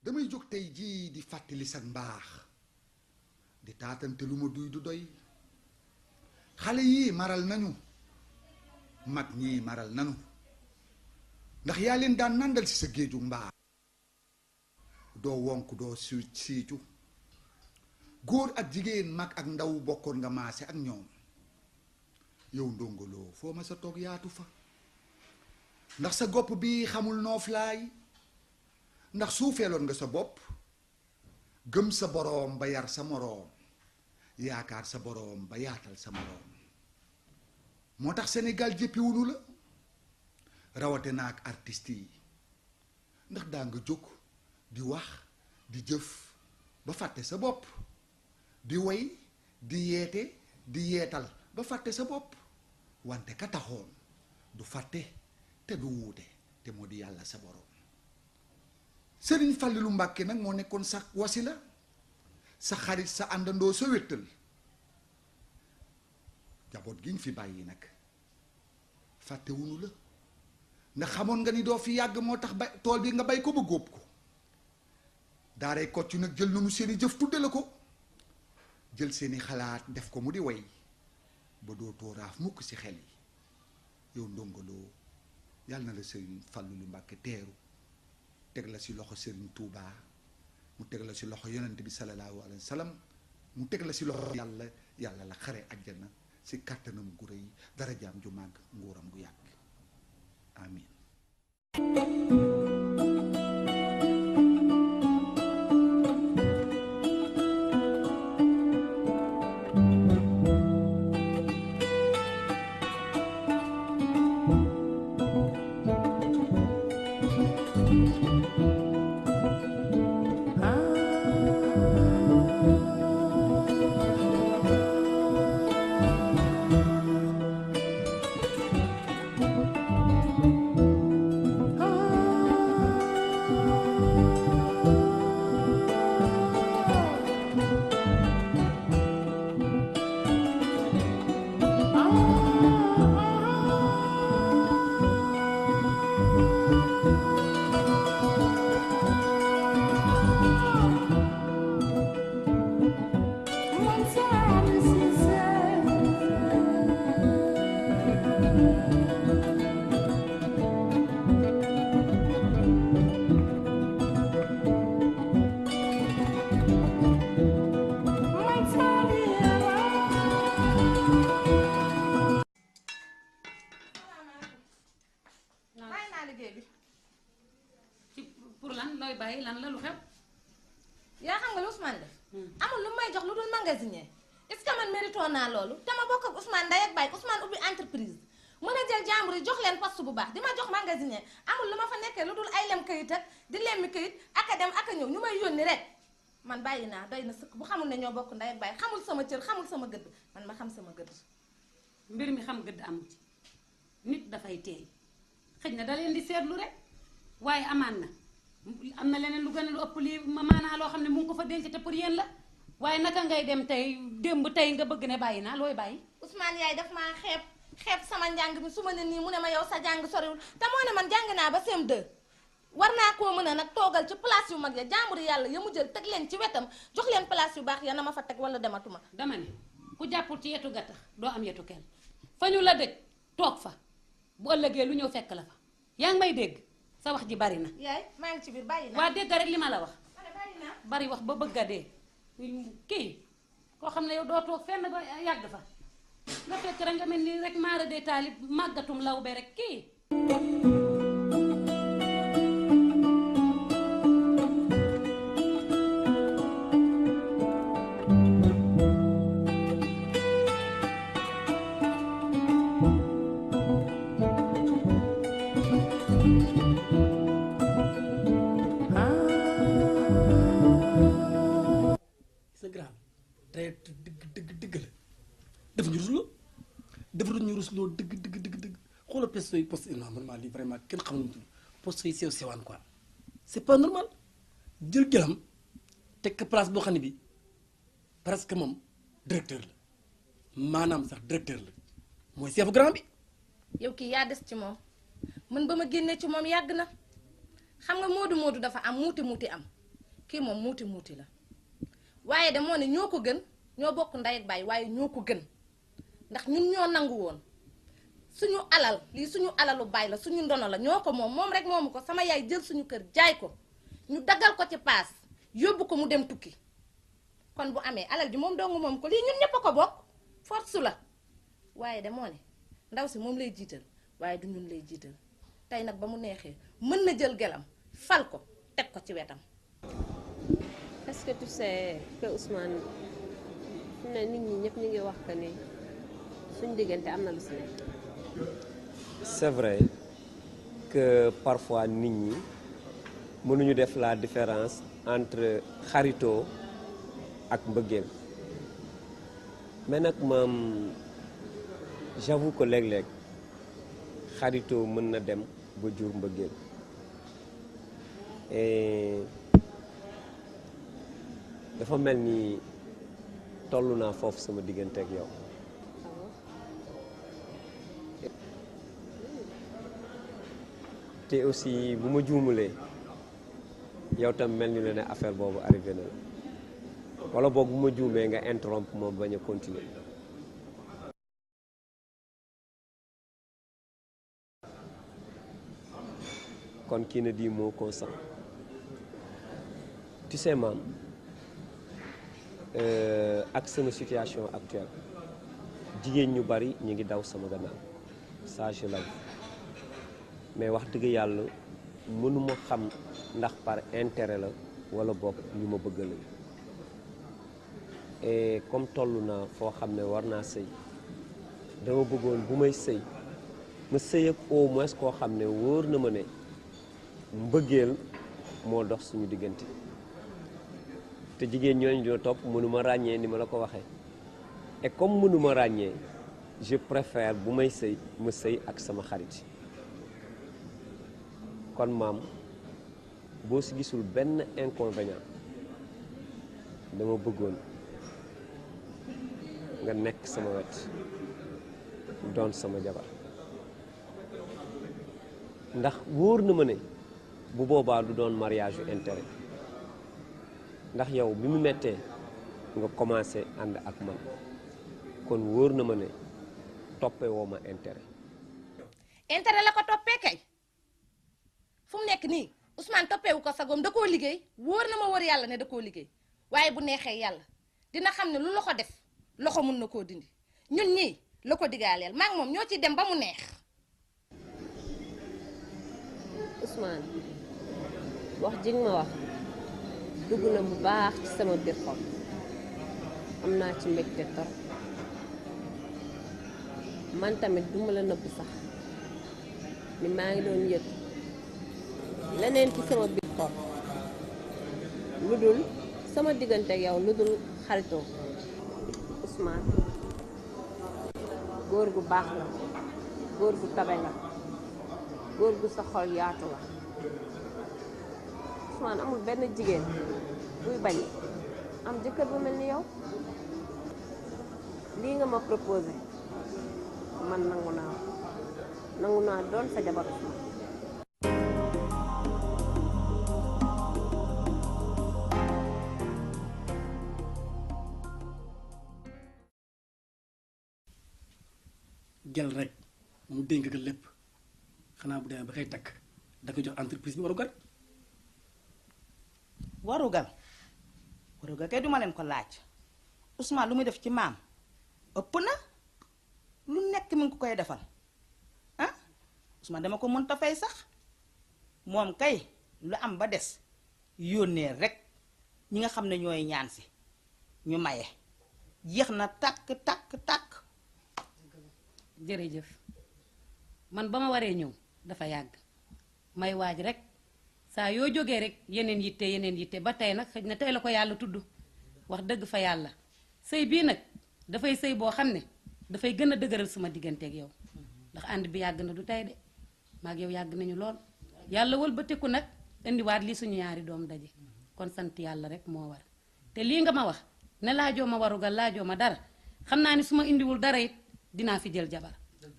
damay jóg tey jii di fàttali sa mbaax di taatante lu ma duy du doy xale yii maral nañu mag ñii maral nañu ndax yaa leen daan nandal ci sa géeju mbaax doo wonk doo siicu góor ak jigéen mag ak ndaw bokkoon nga maase ak ñoom yow ndongoloo foo ma sa toog yaatu fa ndax sa gopp bi xamul nooflaay ndax suufeeloon nga sa bopp gëm sa boroom ba yar sa moroom yaakaar sa boroom ba yaatal sa moroom moo tax Sénégal jéppiwunu la rawate na ak artistes yi ndax daa nga jóg di wax di jëf ba fàtte sa bopp di woy di yeete di yeetal ba fàtte sa bopp wante ka taxoon du fàtte te du wuute te moo di yàlla sa boroom Sëriñ Fallilu Mbàkke nag moo nekkoon sa wasila sa xarit sa àndandoo sa wéttal jaboot gi ñu fi bàyyi nag fàtte wunu la ndax xamoon nga ni doo fi yàgg moo tax bay tool bi nga bay ko ba góob ko daaray Kocc nag jël nañu seeni jëf tudde la ko jël seeni xalaat def ko mu di way ba dootoo raaf mukk ci xel yi yow ndongoloo yàlla na la Sëriñ Fallilu Mbàkke teeru teg la ci loxo Sëriñ Tuuba mu teg la ci loxo yonent bi salallaahu alayhi wa sallam mu teg la ci loxo yàlla yàlla la xare àjjana ci kàttanam gu rëy darajaam ju màgg nguuram gu yàgg amin bàyyi lan la lu xew. yaa xam nga lu Ousmane def. amul lu may jox lu dul magasinier est-ce que man mérito naa loolu te ma bokk ak Ousmane ndey ak baay Ousmane ubbi entreprise mën a jël jàmbur yi jox leen poste bu baax di ma jox magasinier amul lu ma fa nekkee lu dul ay lem kayit ak di lemmi kayit ak a dem ak a ñëw ñu may yónni rek man bàyyi naa doy na sëkk bu xamul ne ñoo bokk ndey ak baay xamul sama cër xamul sama gëdd man ma xam sama gëdd. mbir mi xam gëdd amu ci nit dafay teey xëj na da leen di seetlu rek waaye amaan na am na leneen lu gën a lu ëpp lii maanaa loo xam ne mu ngi ko fa denc te pour yéen la waaye naka ngay dem tey démb tey nga bëgg ne bàyyi naa looy bàyyi. Ousmane yaay daf maa xeeb sama njàng mi su ma ne nii mu ne ma yow sa jàng soriwul te moo ne man jàng naa ba CM2 war naa koo mën a nag toogal ci place yu mag ya jàmbur yàlla ya mu jël teg leen ci wetam jox leen place yu baax ya na ma fa teg wala dematuma. dama ne ku jàppul ci yetu gattax doo am yetu kenn fa ñu la dëj toog fa bu ëllëgee lu ñëw fekk la fa yaa ngi may dégg sa wax ji bari na. yaay maa ngi ci biir bàyyi naa. waa dégg rek li ma la wax. bari wax ba bëgg a dee kii koo xam ne yow doo toog fenn ba yàgg fa nga fekk rek nga mel ni rek maara de taalib màggatum law be rek kii. Poste yi poste normalement lii vraiment kenn xamul nu poste yi sew sewaan quoi c'est pas normal jël gëlam teg ko place boo xam ne bi presque moom directeur la maanaam sax directeur la mooy chef grand bi. yow kii yaa des ci moom man ba ma génnee ci moom yàgg na xam nga moodu dafa am muuti am kii moom muuti la waaye de moo ne ñoo ko gën ñoo bokk ndey ak baay waaye ñoo ko gën ndax ñun ñoo nangu woon. suñu alal lii suñu alalu baay la suñu ndono la ñoo ko moom rek moomu ko sama yaay jël suñu kër jaay ko ñu daggal ko ci paas yóbbu ko mu dem tukki kon bu amee alal ji moom dong moom ko lii ñun ñëpp a ko bokk force la waaye de moo ne ndaw si moom lay jiital waaye du ñun lay jiital tey nag ba mu neexee mën na jël gelam fal ko teg ko ci wetam. Est-ce que tu sais que Ousmane fu ne nit ñi ñëpp ñu ngi wax que ni suñu diggante am na lu si nekk. C'est vrai que parfois nit ñi mënuñu def la différence entre xaritoo ak mbëggeel mais nag moom j'avoue que léeg-léeg xaritoo mën na dem ba jur mbëggeel et dafa mel ni toll naa foofu sama diggante ak yow. te aussi bu ma juumulee yow tam mel ni la ne affaire boobu arrivé na la wala boog bu ma juumee nga interrompre moom bañ a continuer. kon kii na di moo consent tu sais maam ak sama situation actuelle jigéen ñu bari ñu ngi daw sama gannaaw ça je l'avoue mais wax dëgg yàlla mënuma xam ndax par intérêt la wala bokk ñu ma bëgg la et comme toll naa foo xam ne war naa sëy dama bëggoon bu may sëy ma sëy ak au moins koo xam ne wóor na ma ne mbëggeel moo dox suñu diggante te jigéen ñooñu dina topp mënuma ràññee ni ma la ko waxee et comme mënuma ràññee je préfère bu may sëy ma sëy ak sama xarit kon maam boo si gisul benn inconvénient dama bëggoon nga nekk sama wet doon sama jabar ndax wóor na ma ne bu boobaa du doon mariage yu intérêt ndax yow bi mu mettee nga commencé ànd ak man kon wóor na ma ne toppee woo ma intérêt. intérêt la ko toppee kay fu mu nekk nii Ousmane toppeewu ko sagoom da koo liggéey wóor na ma wóor yàlla ne da koo liggéey waaye bu neexee yàlla dina xam ne lu loxo def loxo mun na koo dindi ñun ñii la ko digaaleel maa ngi moom ñoo ci dem ba mu neex. Ousmane wax ji nga ma wax dugg na bu baax ci sama biir xol am naa ci mbégte torop man tamit duma la nëbb sax ni maa ngi doon yëg leneen ci sama biir xol lu dul sama diggante ak yow lu dul xaritoo Ousmane góor gu baax la góor gu tabe la góor gu sa xol yaatu la Ousmane amul benn jigéen buy bañ am jëkkër bu mel ni yow lii nga ma proposé man nangu naa doon sa jabar Ousmane. gel rek mu dénk ko lépp xanaa bu demee ba koy takk da ko jox entreprise bi warugar. warugal kay duma leen ko laaj Ousmane lu muy def ci maam ëpp na lu nekk mi ngi ko koy defal ah Ousmane dama ko mënta fay sax moom kay lu am ba des yónnee rek ñi nga xam ne ñooy ñaan si ñu maye jeex na tàkk tàkk tàkk. jërëjëf man ba ma waree ñëw dafa yàgg may waaj rek saa yoo jógee rek yeneen yitte ba tey nag xëj na tey la ko yàlla tudd wax dëgg fa yàlla sëy bii nag dafay sëy boo xam ne dafay gën a dëgëral sama digganteeg yow ndax ànd bi yàgg na du tey de maag yow yàgg nañu lool yàlla wëlbatiku nag indiwaat lii suñu ñaari doom daje kon sant yàlla rek moo war te lii nga ma wax ne laajoo ma warugal laajoo ma dara xam naa ni su ma indiwul dara it dinaa fi jël jabar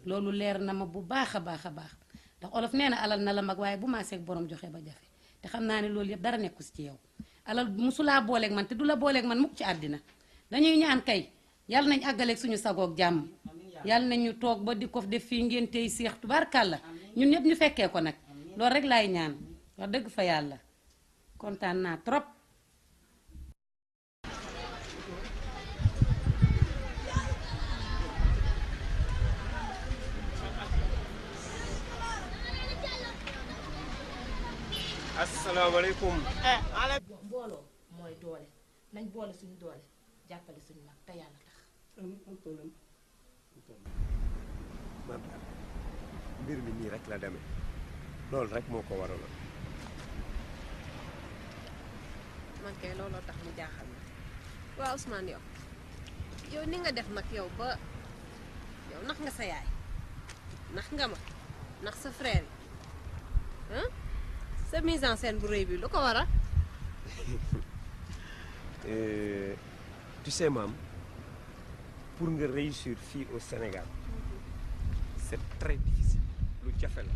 loolu leer na ma bu baax a baax a baax ndax olof nee na alal na la mag waaye bu maa seeg borom joxe ba jafe te xam naa ne loolu yëpp dara nekku si ci yow alal musulaa booleeg man te du la booleeg man mukk ci àddina dañuy ñaan kay yàlla nañ àggaleeg suñu sagoog jàmm yàlla nañ ñu toog ba di ko def fii ngeen tey seex tubaarkàlla ñun ñëpp ñu fekkee ko nag loolu rek laay ñaan wax dëgg fa yàlla kontaan naa trop. asalaamaaleykum. mbooloo mooy doole nañ boole suñu doole jàppale suñu mag te yàlla tax. man mbir mi nii rek la demee loolu rek moo ko waraloon. man kay looloo tax mu jaaxal ma waaw Ousmane yow ni nga def nag yow ba yow nax nga sa yaay nax nga ma nax sa frère yi sa mise en scène bu rëy bi lu ko waral. tu sais maam pour nga réussir fii au Sénégal c'est très difficile lu jafe la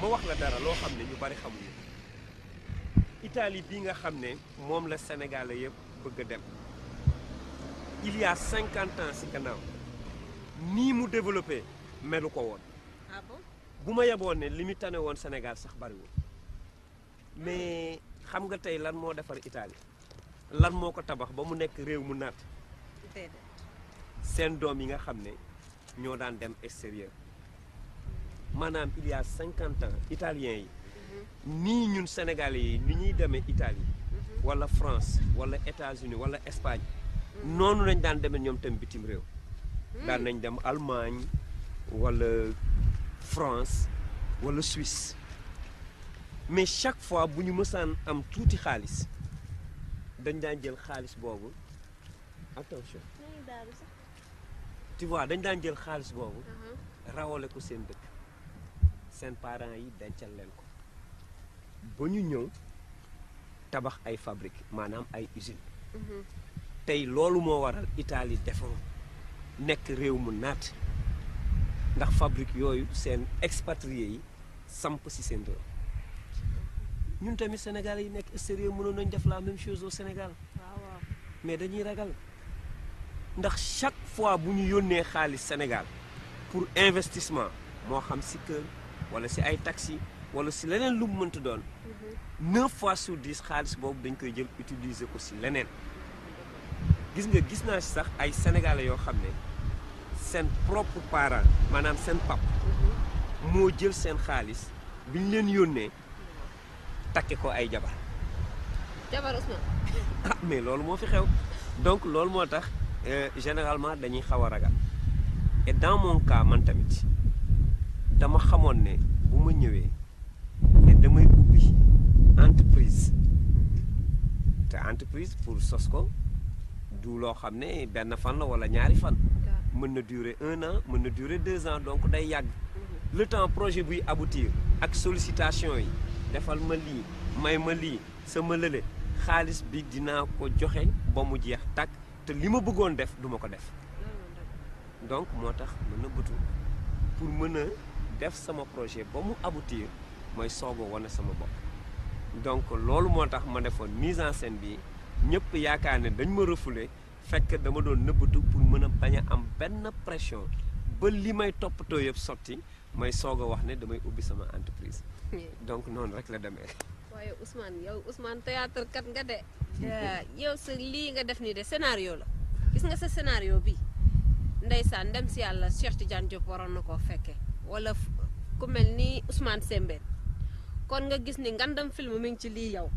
ma wax la dara loo xam ne ñu bari xamuñu Italie bi nga xam ne moom la Sénégalais yëpp bëgg a dem il y a 50 ans ci gannaaw nii mu développé melu ko woon. Ah bon? bu ma yeboon ne li mu tane woon Sénégal sax bariwul mais xam nga tey lan moo defar Italie lan moo ko tabax ba mu nekk réew mu naat seen doom yi nga xam ne ñoo daan dem extérieur maanaam il y a 50 ans italiens yi nii ñun Sénégalais yi ni ñuy demee Italie wala France wala États-Unis wala Espagne noonu lañ daan demee ñoom tam bitim réew daan nañ dem Allemagne wala France wala Suisse mais chaque fois bu ñu mësaan am tuuti xaalis dañ daan jël xaalis boobu attention tu vois dañ daan jël xaalis boobu rawale ko seen dëkk seen parents yi dencal leen ko ba ñu ñëw tabax ay fabrique maanaam ay usine tey loolu moo waral Italie defaru nekk réew mu naat ndax fabrique yooyu seen expatriés yi samp ci seen réew ñun tamit Sénégalais yi nekk extérieur mënoon nañ def la même chose au Sénégal mais dañuy ragal ndax chaque fois bu ñu yónnee xaalis Sénégal pour investissement moo xam ci kër wala ci ay taxi wala ci leneen lu mu mënta doon 9 fois sur 10 xaalis boobu dañ koy jël utiliser ko ci leneen gis naa ci sax ay Sénégalais yoo xam ne seen propre parent maanaam seen pap moo jël seen xaalis bi ñu leen yónnee takke ko ay jabar Ousmane. ah mais loolu moo fi xew donc loolu moo tax généralement dañuy xaw a ragal et dans mon cas man tamit dama xamoon ne bu ma ñëwee ne damay ubbi entreprise te entreprise pour sos ko du loo xam ne benn fan la wala ñaari fan mën na durer 1 an mën na durer 2 ans donc day yàgg le temps projet buy aboutir ak sollicitation yi defal ma lii may ma lii sama lële xaalis bi dinaa ko joxe ba mu jeex tàkk te li ma bëggoon def duma ko def donc moo tax ma nëbbatu pour mën a def sama projet ba mu aboutir mooy soog a wane sama bopp donc loolu moo tax ma defoon mise en scène bi ñëpp yaakaar ne dañ ma refoulé fekk dama doon nëbbatu pour mën a bañ a am benn pression ba li may toppatoo yëpp sotti may soog a wax ne damay ubbi sama entreprise donc noonu rek la demee. waaye Ousmane théâtre kat nga de yow sa lii nga def nii de scénario la gis nga sa scénario bi ndeysaan ndem si yàlla Cheikh Tidiane Diop waroon na koo fekke wala ku mel ni Ousmane Sembène kon nga gis ni ngandam film mi ngi ci lii yow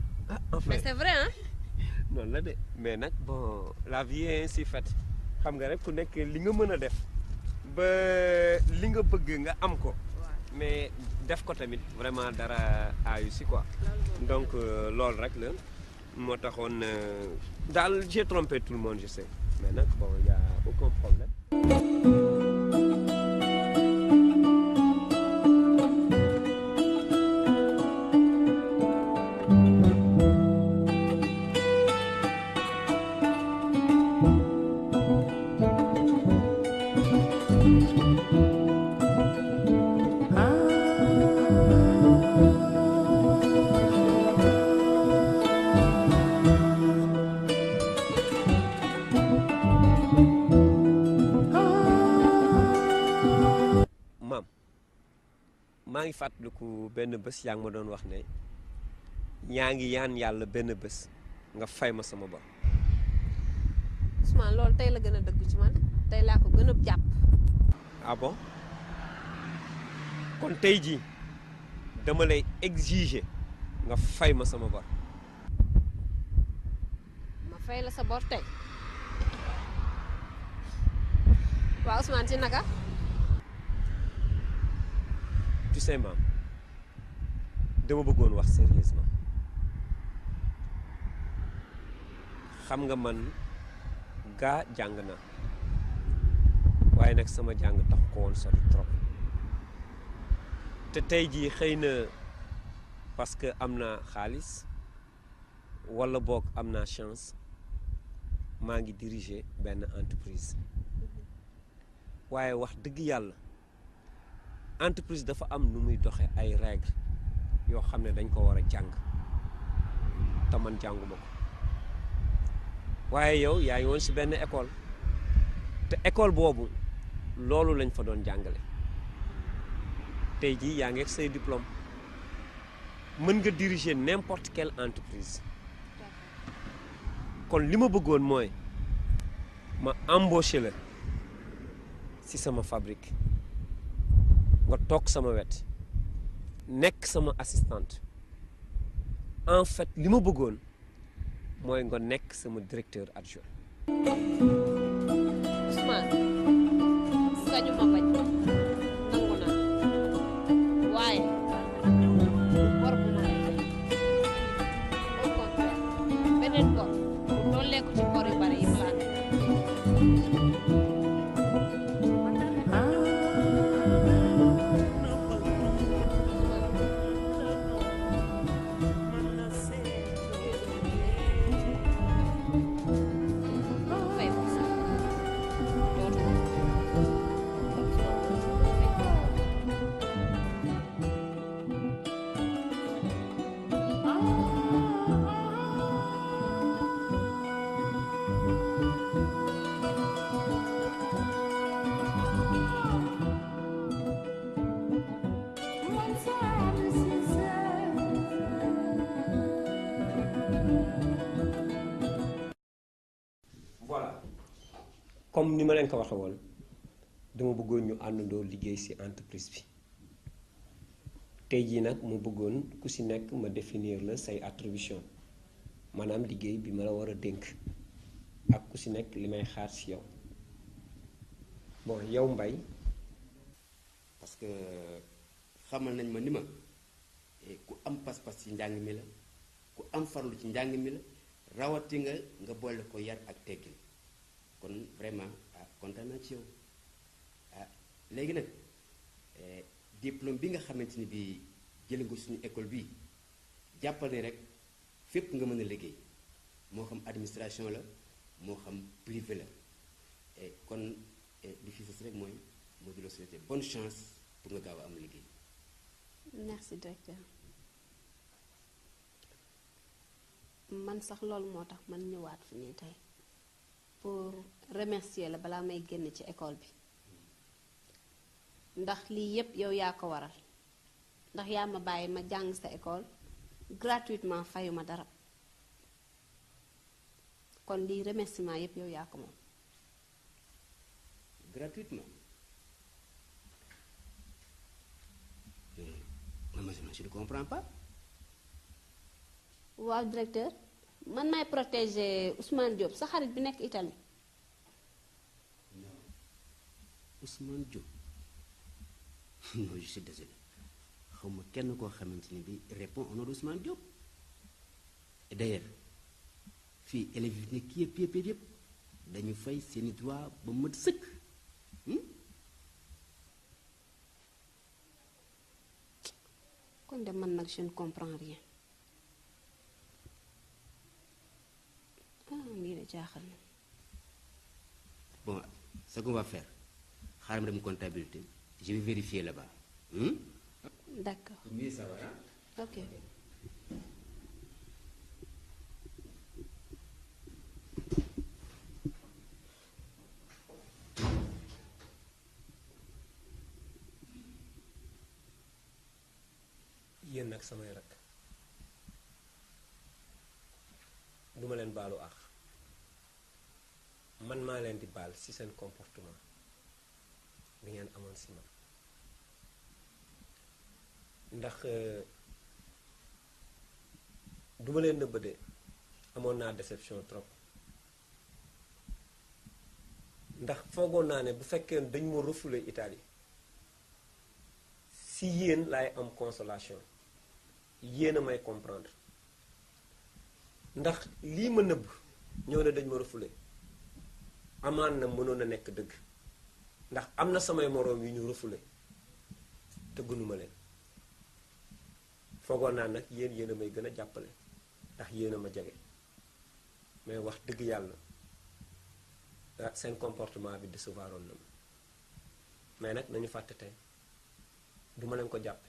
mais c'est vrai hein noonu la de mais nag bon la vie est ainsi faite xam nga rek ku nekk li nga mën a def ba li nga bëgg nga am ko mais def ko tamit vraiment dara aayu si quoi donc loolu rek la moo taxoon daal j'ai trompé tout le monde je sais mais nag bon y a aucun problème. maa ngi fàttaliku benn bés yaa ngi ma doon wax ne yaa ngi yaan yàlla benn bés nga fay ma sama bor. Ousmane loolu tey la gën a dëgg ci man tey laa ko gën a jàpp. ah bon kon tey jii dama lay exiger nga fay ma sama bor. ma fay la sa bor tey waaw Ousmane ci naka. tu sais maam dama bëggoon wax sérieusement xam nga man gaa jàng na waaye nag sama jàng tax ko woon sori trop te tey jii xëy na parce que am naa xaalis walla boog am naa chance maa ngi diriger benn entreprise waaye wax dëgg yàlla entreprise dafa am nu muy doxe ay règles yoo xam ne dañ ko war a jàng te man jànguma ko waaye yow yaa ngi woon ci benn école te école boobu loolu lañ fa doon jàngale tey jii yaa ngi ak say diplôme mën nga diriger n'importe quelle entreprise kon li ma bëggoon mooy ma embaucher la ci sama fabrique nga toog sama wet nekk sama assistante en fait li ma bëggoon mooy nga nekk sama directeur adjoint. Ousmane sañu ma bañ nangu naa waaye bor bu ma lay fay au contraire beneen bor bu dooleeku ci bor yu bari yi ma laa nekk. comme ni ma leen ko waxee woon dama bëggoon ñu àndandoo liggéey ci entreprise bi tey jii nag mu bëggoon ku ci nekk ma définir la say attribution maanaam liggéey bi ma la war a dénk ak ku ci nekk li may xaar ci yow bon yow Mbaye parce que xamal nañ ma ni ma ku am pas-pas ci njàng mi la ku am farlu ci njàng mi la rawati nga boole ko yar ak teggin kon vraiment kontaan naa ci yow léegi nag diplôme bi nga xamante ni bii jële nga suñu école bii jàppal ne rek fépp nga mën a liggéey moo xam administration la moo xam privé la kon li fi sës rek mooy moo di la souhaiter bonne chance pour nga gaaw a am liggéey. merci directeur man sax loolu moo tax man ñëwaat fi nii tey pour remercier la balaa may génn ci école bi ndax lii yépp yow yaa ko waral ndax yaa ma bàyyi ma jàng sa école gratuitement fayuma dara kon lii remerciement yépp yow yaa ko moom. Gratuitement. Je ne comprends pas. waaw directeur man maay protéger Ousmane Diop sa xarit bi nekk Italie. Ousmane Diop non je suis désolé xaw ma kenn koo xamante ni bi répond au nom d'Ousmane Diop et d'ailleurs fii élèves yi nekk yëpp dañu fay seeni droit ba mat sëkk. kon de man nag je ne comprends rien lii de jaaxal na. Bon, ce qu'on va faire xaaral ma dem comptabilité je vais vérifier là-bas. D'accord. Mieux ça va, hein? Ok. yéen nag samay rak duma leen baalu àq man maa leen di baal ci seen comportement bi ngeen amoon ci man ndax duma leen nëbb de amoon naa déception trop ndax foogoon naa ne bu fekkee dañ ma refoulé Italie ci yéen laay am consolation yéen a may comprendre ndax lii ma nëbb ñëw ne dañ ma refoulé amaan na mënoon a nekk dëgg ndax am na samay moroom yu ñu refoulé te gënuma leen foogoon naa nag yéen a may gën a jàppale ndax yéen a ma jege mais wax dëgg yàlla seen comportement bi décevoiroon na ma mais nag nañu fàtte tey duma leen ko jàppe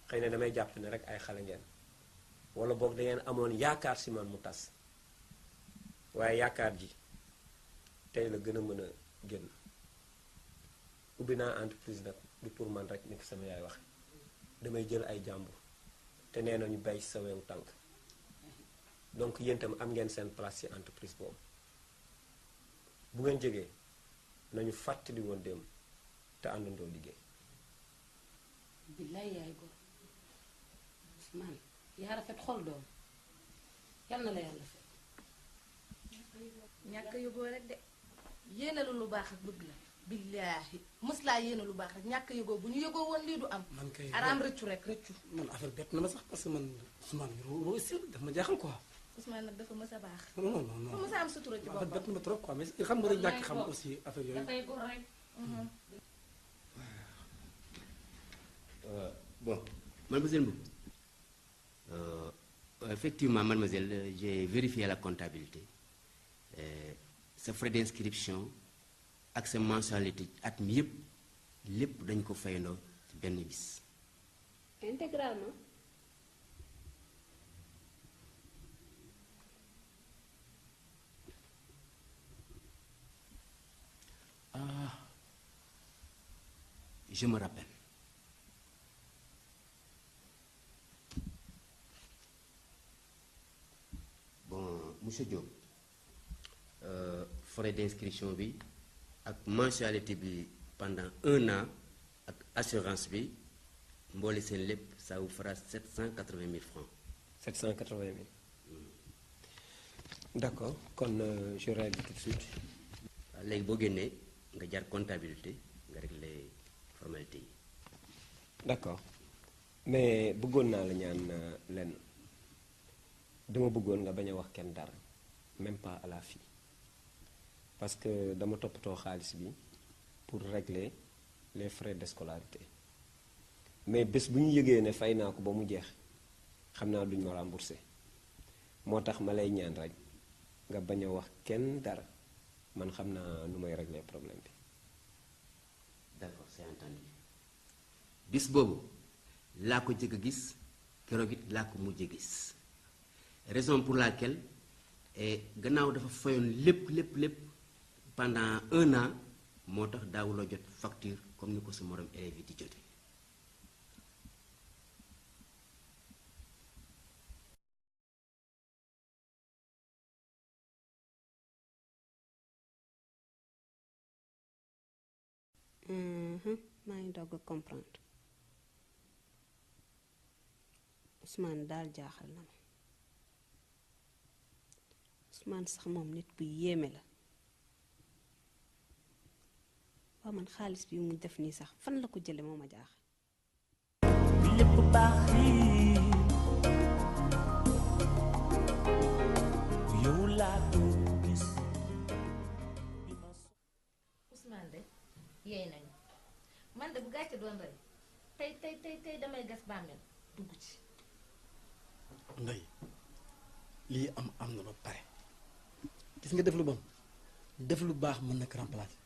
xëy na damay jàpp ne rek ay xale ngeen wala boog da ngeen amoon yaakaar si man mu tas waaye yaakaar ji tey la gën a mën a génn ubbi naa entreprise nag du pour man rek ni ko sama yaay waxe damay jël ay jàmbur te nee na ñu bay sa wewu tànk donc yéen itam am ngeen seen place ci entreprise boobu bu ngeen jógee nañu fàttali woon démb te àndandoo liggéey. billaay yaay góor Ousmane yaa rafet xol doom yal na la yàlla fekk. ñàkk yëgoo rek de yéene lu baax ak bëgg la billaahi mës laa yéene lu baax rek ñàkk yëgoo bu ñu yëgoo woon lii du am. man kay araam rëccu rek rëccu. man affaire bett na ma sax parce que man Ousmane roo si daf ma jaaxal quoi. Ousmane nag dafa mës a baax. non dafa mës a am sutura ci boppam. bett na ma trop quoi mais xam nga rek ñàkk xam aussi affaire yooyu. dafay góor rek. Bon, mademoiselle Mboup, effectivement, mademoiselle, j'ai vérifié la comptabilité. Sa frais d'inscription ak sa mensualité at mi yëpp lépp dañ ko fayandoo ci benn bis. Intégralement. Ah, je me rappelle. Bon, monsieur Diop, frais d'inscription bi ak mensualité bi pendant 1 an ak assurance bi mboole seen lépp ça vous fera 780 000 francs. 780 000. D'accord, kon je règle tout de suite. waaw léegi boo génnee nga jaar comptabilité nga régler formalité yi. D'accord mais bëggoon naa la ñaan lenn dama bëggoon nga bañ a wax kenn dara même pas à la fille parce que dama toppatoo xaalis bi pour régler les frais de scolarité mais bés bu ñu yëgee ne fay naa ko ba mu jeex xam naa duñ ma rembourser moo tax ma lay ñaan rek nga bañ a wax kenn dara man xam naa nu may régler problème bi. D'accord, c'est entendu. bis boobu laa ko jëkk a gis keroog it laa ko mujj a gis raison pour laquelle gannaaw dafa fayoon lépp pendant 1 an moo tax daawuloo jot facture comme ni ko sa morom élèves yi di jote. maa ngi doog a comprendre Ousmane daal jaaxal na ma Ousmane sax moom nit bu yéeme la waaw man xaalis bi mu def nii sax fan la ko jële moo ma jaaxal. lépp baax yow laa doon gis. Ousmane de yeey nañu man de bu gàcce doon rey tey damay gas bàmmeel dugg ci. Ndey lii am na ba pare gis nga def lu bon def lu baax mën na ko remplacer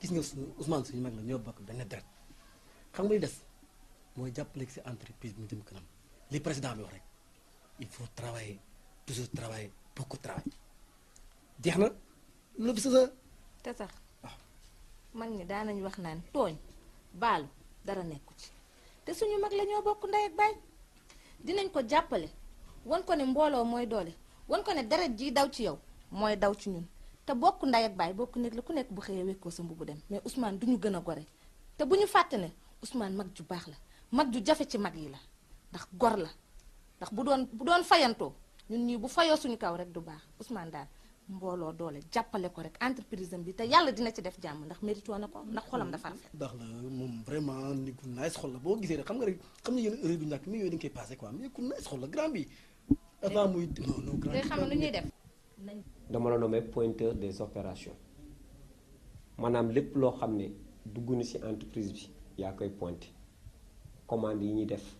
gis nga Ousmane suñu mag la ñoo bokk benn deret xam nga li des mooy jàppale si entreprise bi mu jëm kanam li président bi wax rek il faut travailler toujours travailler beaucoup travailler jeex na lu bi sa te sax mag ñi daanañ wax naan tooñ baalu dara nekku ci te suñu mag la ñoo bokk ndey ak baay dinañ ko jàppale wan ko ne mbooloo mooy doole wan ko ne deret ji daw ci yow mooy daw ci ñun te bokk ndey ak baay bokk nekk la ku nekk bu xëyee wekkoo sa mbubu dem mais Ousmane du ñu gën a gore te bu ñu fàtte ne Ousmane mag ju baax la mag ju jafe ci mag yi la ndax gor la ndax bu doon fayantoo ñun ñii bu fayoo suñu kaw rek du baax Ousmane daal mbooloo doole jàppale ko rek entreprise am bi te yàlla dina ci def jàmm ndax mérito na ko ndax xolam dafa rafet. baax la moom vraiment ni ku nice xol la boo gisee rek xam nga rek xam ne yéen heure du ñàkk mais yooyu dañ koy passé quoi mais ku nice xol la grand bi avant muy non grand xam nga nu ñuy def. dama la nommé pointeur des opérations maanaam lépp loo xam ne dugg na ci entreprise bi yaa koy pointé commande yi ñuy def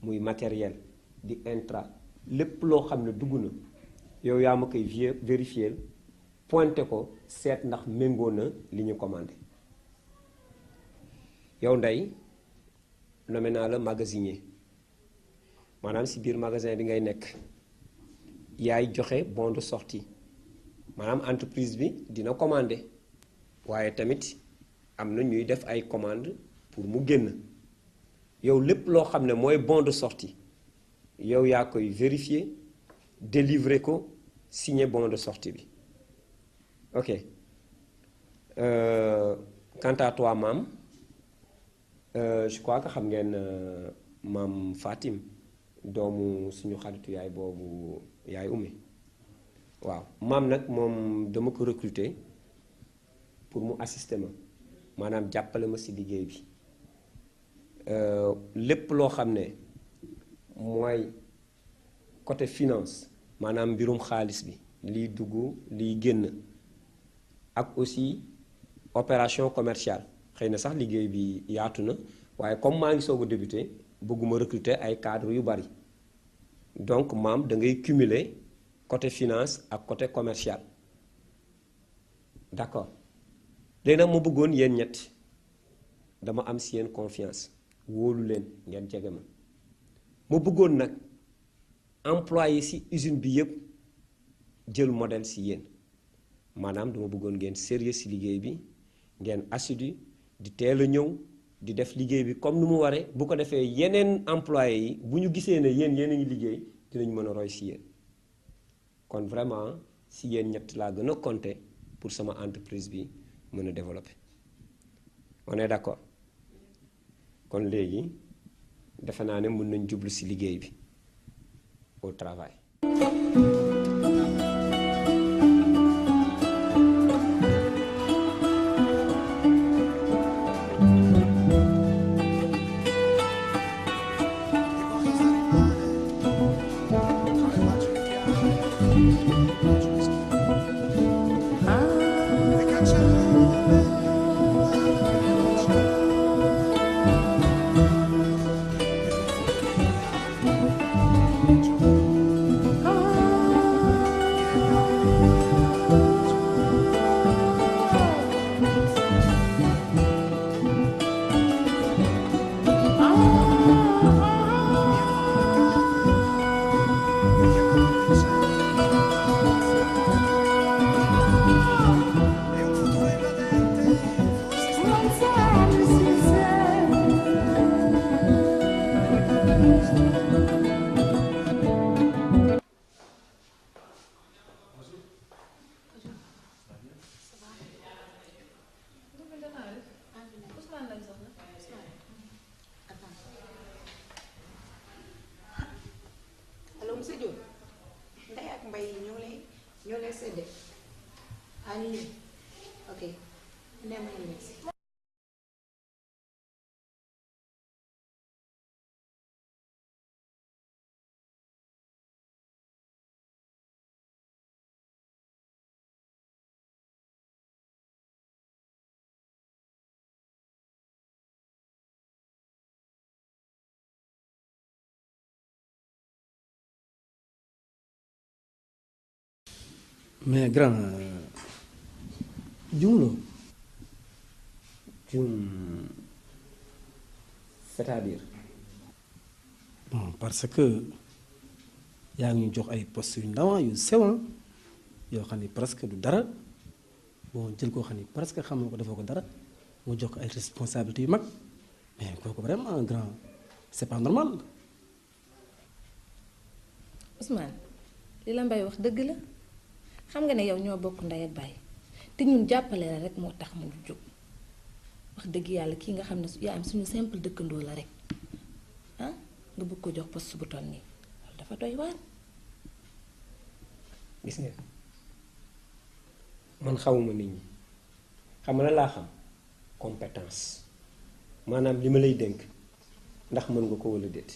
muy matériel di intra lépp loo xam ne dugg na yow yaa ma koy vérifier pointé ko seet ndax méngoo na li ñu commandé yow Ndey nommé naa la magasinier maanaam ci biir magasin bi ngay nekk yaay joxe bon de sortie maanaam entreprise bi dina commandé waaye tamit am na ñuy def ay commande pour mu génn yow lépp loo xam ne mooy bon de sortie yow yaa koy vérifier délivrer ko signer bon de sortie bi ok quant à toi maam je crois que xam ngeen maam Fatim doomu suñu xaritu yaay boobu yaay Oumy waaw maam nag moom dama ko recruter pour mu assister ma maanaam jàppale ma ci liggéey bi lépp loo xam ne mooy côté finance maanaam mbirum xaalis bi liy dugg liy génn ak aussi opération commerciale xëy na sax liggéey bi yaatu na waaye comme maa ngi soog a débuté bëgguma recruter ay cadres yu bari donc maam da ngay cumuler côté finance ak côté commercial d'accord léegi nag ma bëggoon yéen ñett dama am ci yéen confiance wóolu leen ngeen jege ma bëggoon nag employé ci usine bi yépp jël modèle ci yéen maanaam dama bëggoon ngeen sérieux ci liggéey bi ngeen assidu di teel a ñëw di def liggéey bi comme ni mu waree bu ko defee yeneen employé yi bu ñu gisee ne yéen a ngi liggéey dinañ mën a roy ci yéen kon vraiment ci yéen ñett laa gën a compter pour sama entreprise bi mën a développer on est d'accord kon léegi defe naa ne mën nañ jublu ci liggéey bi au travail. That's it. I need. Okay. Never mind. mais grand juumloo. juum c'est-à-dire. bon parce que yaa ngi ñu jox ay postes yu ndaw yu sew yoo xam ni presque du dara bon jël koo xam ni presque xamoo ko defoo ko dara moo jox ko ay responsabilités yu mag mais kooku vraiment grand c'est pas normal. Ousmane li la Mbaye wax dëgg la xam nga ne yow ñoo bokk ndey ak baay te ñun jàppale la rek moo tax mu jóg wax dëgg yàlla kii nga xam ne yaa am suñu simple dëkkandoo la rek ah nga bëgg ko jox poste bu toll nii loolu dafa doy waar. gis nga man xawuma nit ñi xam nga laa xam compétence maanaam li ma lay dénk ndax mën nga ko walla déet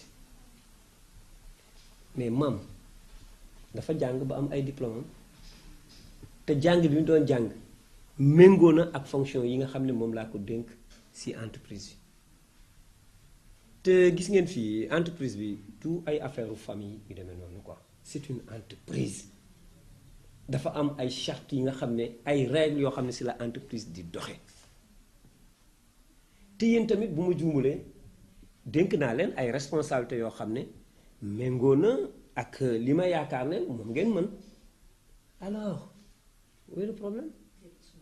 mais maam dafa jàng ba am ay diplôme te jàng bi mu doon jàng méngoo na ak fonction yi nga xam ne moom laa ko dénk ci entreprise bi te gis ngeen fii entreprise bi tout ay affaire famille yu demee noonu quoi c'est une entreprise dafa am ay chartes yi nga xam ne ay règles yoo xam ne ci la entreprise di doxe te yéen tamit bu ma juumulee dénk naa leen ay responsabilités yoo xam ne méngoo na ak li ma yaakaar ne moom ngeen mën alors où est le problème.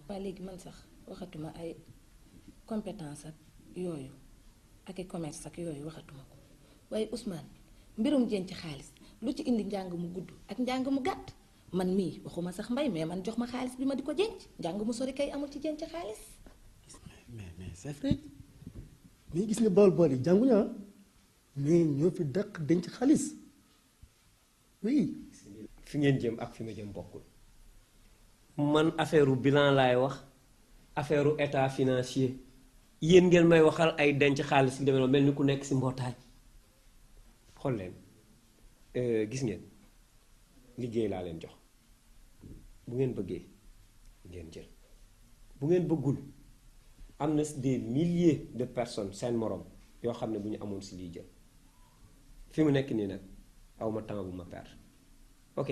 waa léegi man sax waxatuma ay compétence ak yooyu ak i commerce ak yooyu waxatuma ko waaye Ousmane mbirum jën ci xaalis lu ci indi njàng mu gudd ak njàng mu gàtt man mii waxuma sax Mbay mais man jox ma xaalis bi ma di ko jenc njàng mu sori kay amul ci jën ci xaalis. mais c'est vrai mais gis nga bool yi jànguñu ah mais ñoo fi dàq denc xaalis oui. fi ngeen jëm ak fi ma jëm bokkul man affaire u bilan laay wax affaire u état financier yéen ngeen may waxal ay denc xaalis yi demee noonu mel ni ku nekk ci mbootaay xool leen gis ngeen liggéey laa leen jox bu ngeen bëggee ngeen jël bu ngeen bëggul am na des milliers de personnes seen morom yoo xam ne bu ñu amoon ci lii jël fi mu nekk nii nag awma temps bu ma perdre ok.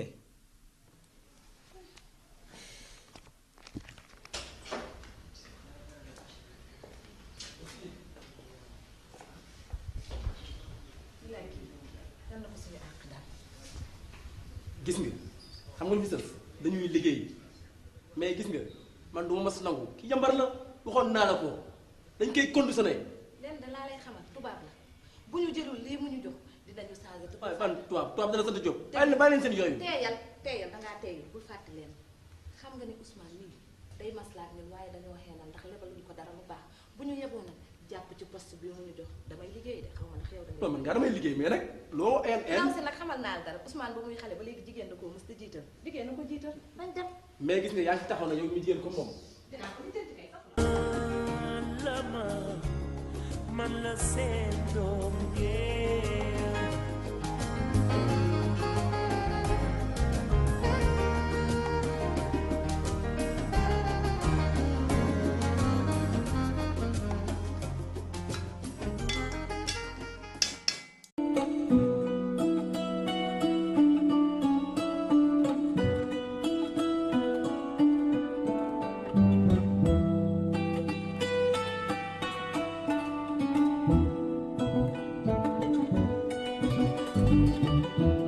gis nga xam nga lu fi sëf dañuy liggéey mais gis nga man du ma mas nangu ki yambar la waxoon naa la ko dañ koy conditionné. lenn da laa lay xamal tubaab la bu ñu jëlul lii mu ñu jox dinañu changé. waaye ban tubaab dana sant Diop. bàyyi leen seen yooyu. teeyal dangaa teeyul bul fàtte leen xam nga ni Ousmane mii day maslaat ñun waaye dañoo xeenal ndax lebaluñu ko dara lu baax bu ñu yeboon nag jàpp ci poste bi mu ñu jox damay liggéey de xaw ma ndax yow man nga damay liggéey mais nag loo ndaw si nag xamal naa la dara Ousmane ba muy xale ba léegi jigéen da koo mës di jiital jigéen na ko jiital nañ dem. mais gis nga yaa ngi taxaw na yow mi jigéen comme moom. dinaa ko lijjanti kay sax. man la seen doom ngeen Thank you.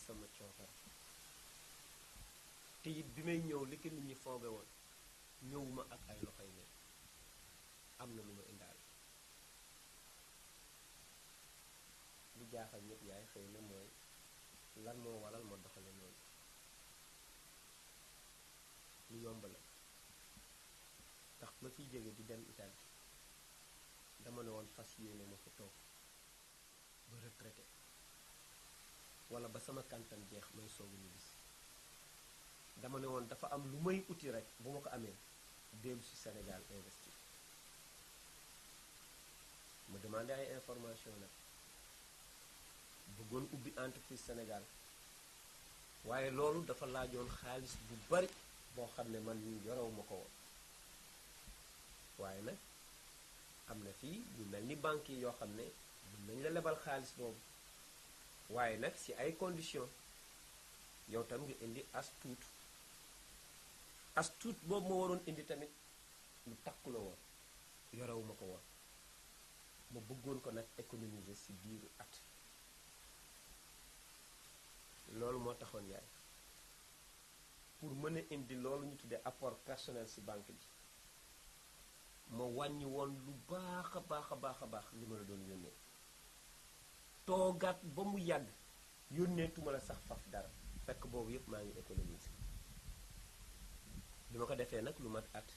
sama coofar te it bi may ñëw li ko nit ñi fooge woon ñëwuma ak ay loxoy ne am na lu ma indaal lu jaaxal ñëpp yaay xëy na mooy lan moo waral ma doxale noonu lu yomb la ndax ma fiy jóge di dem Italie dama ne woon fas yéene ma fa toog ba retraité wala ba sama kantan jeex may soogu ñu gis dama ne woon dafa am lu may uti rek bu ma ko amee dellu si Sénégal investir ma demandé ay information nag bëggoon ubbi entreprise Sénégal waaye loolu dafa laajoon xaalis bu bari boo xam ne man yorewu ma ko woon waaye nag am na fii ñu mel ni banque yi yoo xam ne mën nañ la lebal xaalis boobu waaye nag si ay conditions yow tam nga indi as tuut boobu ma waroon indi tamit lu takku la woon yorewu ma ko woon ma bëggoon ko nag économiser si biiru at loolu moo taxoon yaay pour mën a indi loolu ñu tuddee apport personnel si banque bi ma wàññi woon lu baax a baax a baax a baax li ma la doon yónnee toogaat ba mu yàgg yónneetuma la sax faf dara fekk boobu yépp maa ngi économiser bi ma ko defee nag lu mat at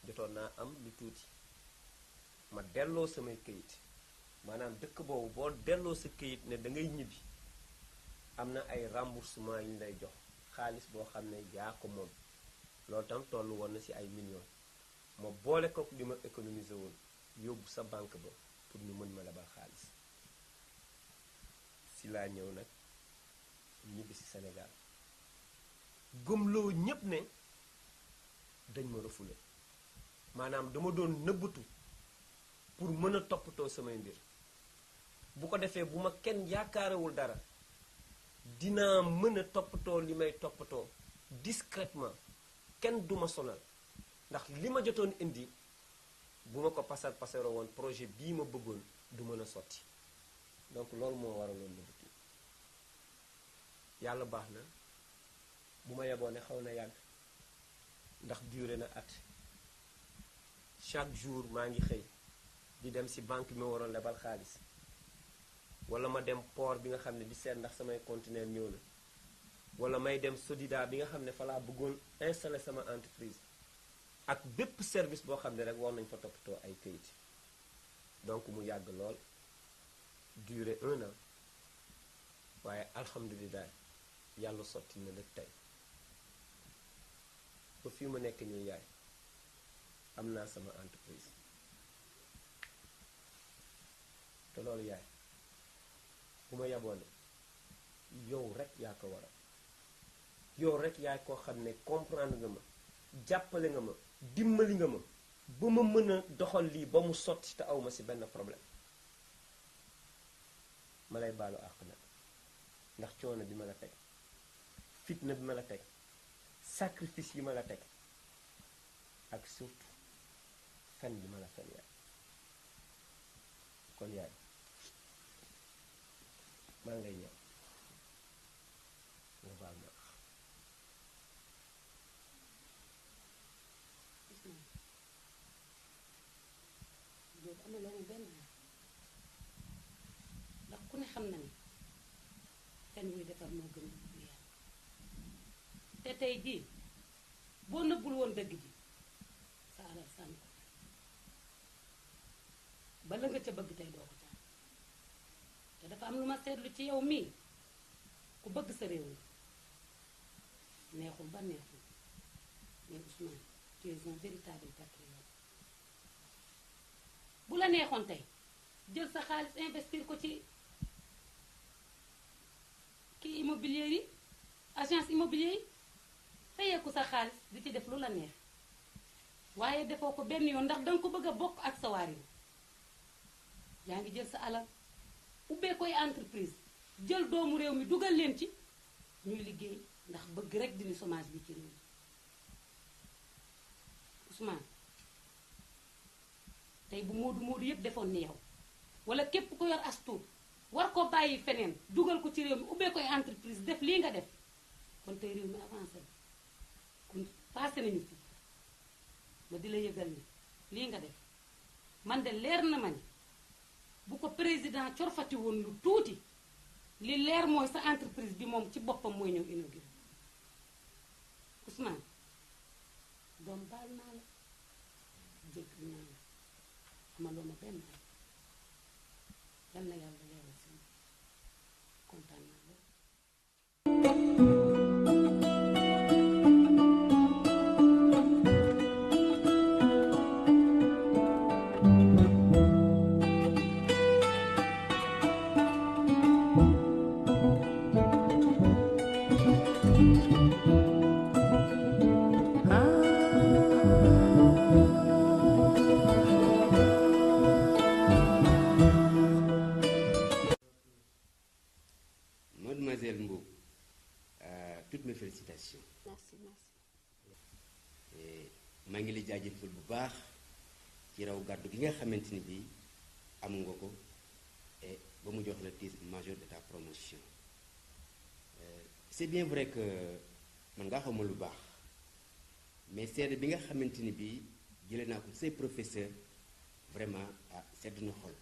jotoon naa am lu tuuti ma delloo samay këyit maanaam dëkk boobu boo delloo sa këyit ne da ngay ñibbi am na ay remboursement yu ñu lay jox xaalis boo xam ne yaa ko moom loolu tam tollu woon na ci ay millions ma boole ko li ma économiser woon yóbbu sa banque ba pour ñu mën ma lebal xaalis si laa ñëw nag ñibbi ci Sénégal gëmloo ñépp ne dañ ma refoulé maanaam dama doon nëbbatu pour mën a toppatoo samay mbir bu ko defee bu ma kenn yaakaarewul dara dinaa mën a toppatoo li may toppatoo discrètement kenn duma sonal ndax li ma jotoon indi bu ma ko pasaroo woon projet bii ma bëggoon du mën a sotti donc loolu moo waraloon nëbbatu yàlla baax na bu ma yeboo ne xaw na yàgg ndax duré na at chaque jour maa ngi xëy di dem ci banque bi ma waroon lebal xaalis wala ma dem port bi nga xam ne di seet ndax samay conteneur ñëw na wala may dem Sodida bi nga xam ne fa laa bëggoon installer sama entreprise ak bépp service boo xam ne rek war nañ fa toppatoo ay këyit donc mu yàgg lool duré 1 an waaye alhamdulilah yàlla sotti na lépp tey ba fii mu nekk nii yaay am naa sama entreprise te loolu yaay bu ma yaboone yow rek yaa ko waral yow rek yaay koo xam ne comprendre nga ma jàppale nga ma dimbali nga ma ba ma mën a doxal lii ba mu sotti te awma ci benn problème ma lay baalu àq nag ndax coono bi ma la teg fitna bi ma la teg sacrifice yi ma la teg ak surtout fen bi ma la fen yaay kon yaay maa ngay ñëw nga baal ma loolu amuloo mu benn ndax ku ne xam na ni fen wuy defar moo gën bu yàlla te tey jii boo nëbbul woon dëgg ji sa alal sànni ko ba la nga ca bëgg tey doo ko ca te dafa am lu ma seetlu ci yow mii ku bëgg sa réew mi neexul ba neexul mais Ousmane tu es un véritable patriote bu la neexoon tey jël sa xaalis investir ko ci kii immobilier yi agence immobilier yi fayeeku sa xaalis di ci def lu la neex waaye defoo ko benn yoon ndax danga ko bëgg a bokk ak sa waar yi yaa ngi jël sa alal ubbee koy entreprise jël doomu réew mi dugal leen ci ñuy liggéey ndax bëgg rek dindi chômage bi ci réew mi Ousmane tey bu moodu moodu yépp defoon ni yow wala képp ko yor as tuut war ko bàyyi feneen dugal ko ci réew mi ubbee koy entreprise def lii nga def kon tey réew mi avancé kon passé nañu fi ma di la yëgal ni lii nga def man de leer na ma ni bu ko président corfati woon lu tuuti li leer mooy sa entreprise bi moom ci boppam mooy ñëw inauguré Ousmane doom baal naa la jéggal naa la amaloo ma benn yal na yàlla leeral si kontaan naa loolu. Mademoiselle Mbow, toutes mes félicitations. Merci, merci. maa ngi lay jaajëfal bu baax ci raw gàddu gi nga xamante ni bii am nga ko et ba mu jox la titre major de ta promotion. C'est bien vrai que man ngaa xamal lu baax mais seede bi nga xamante ni bii jëlee naa ko say professeur vraiment sedd na xol.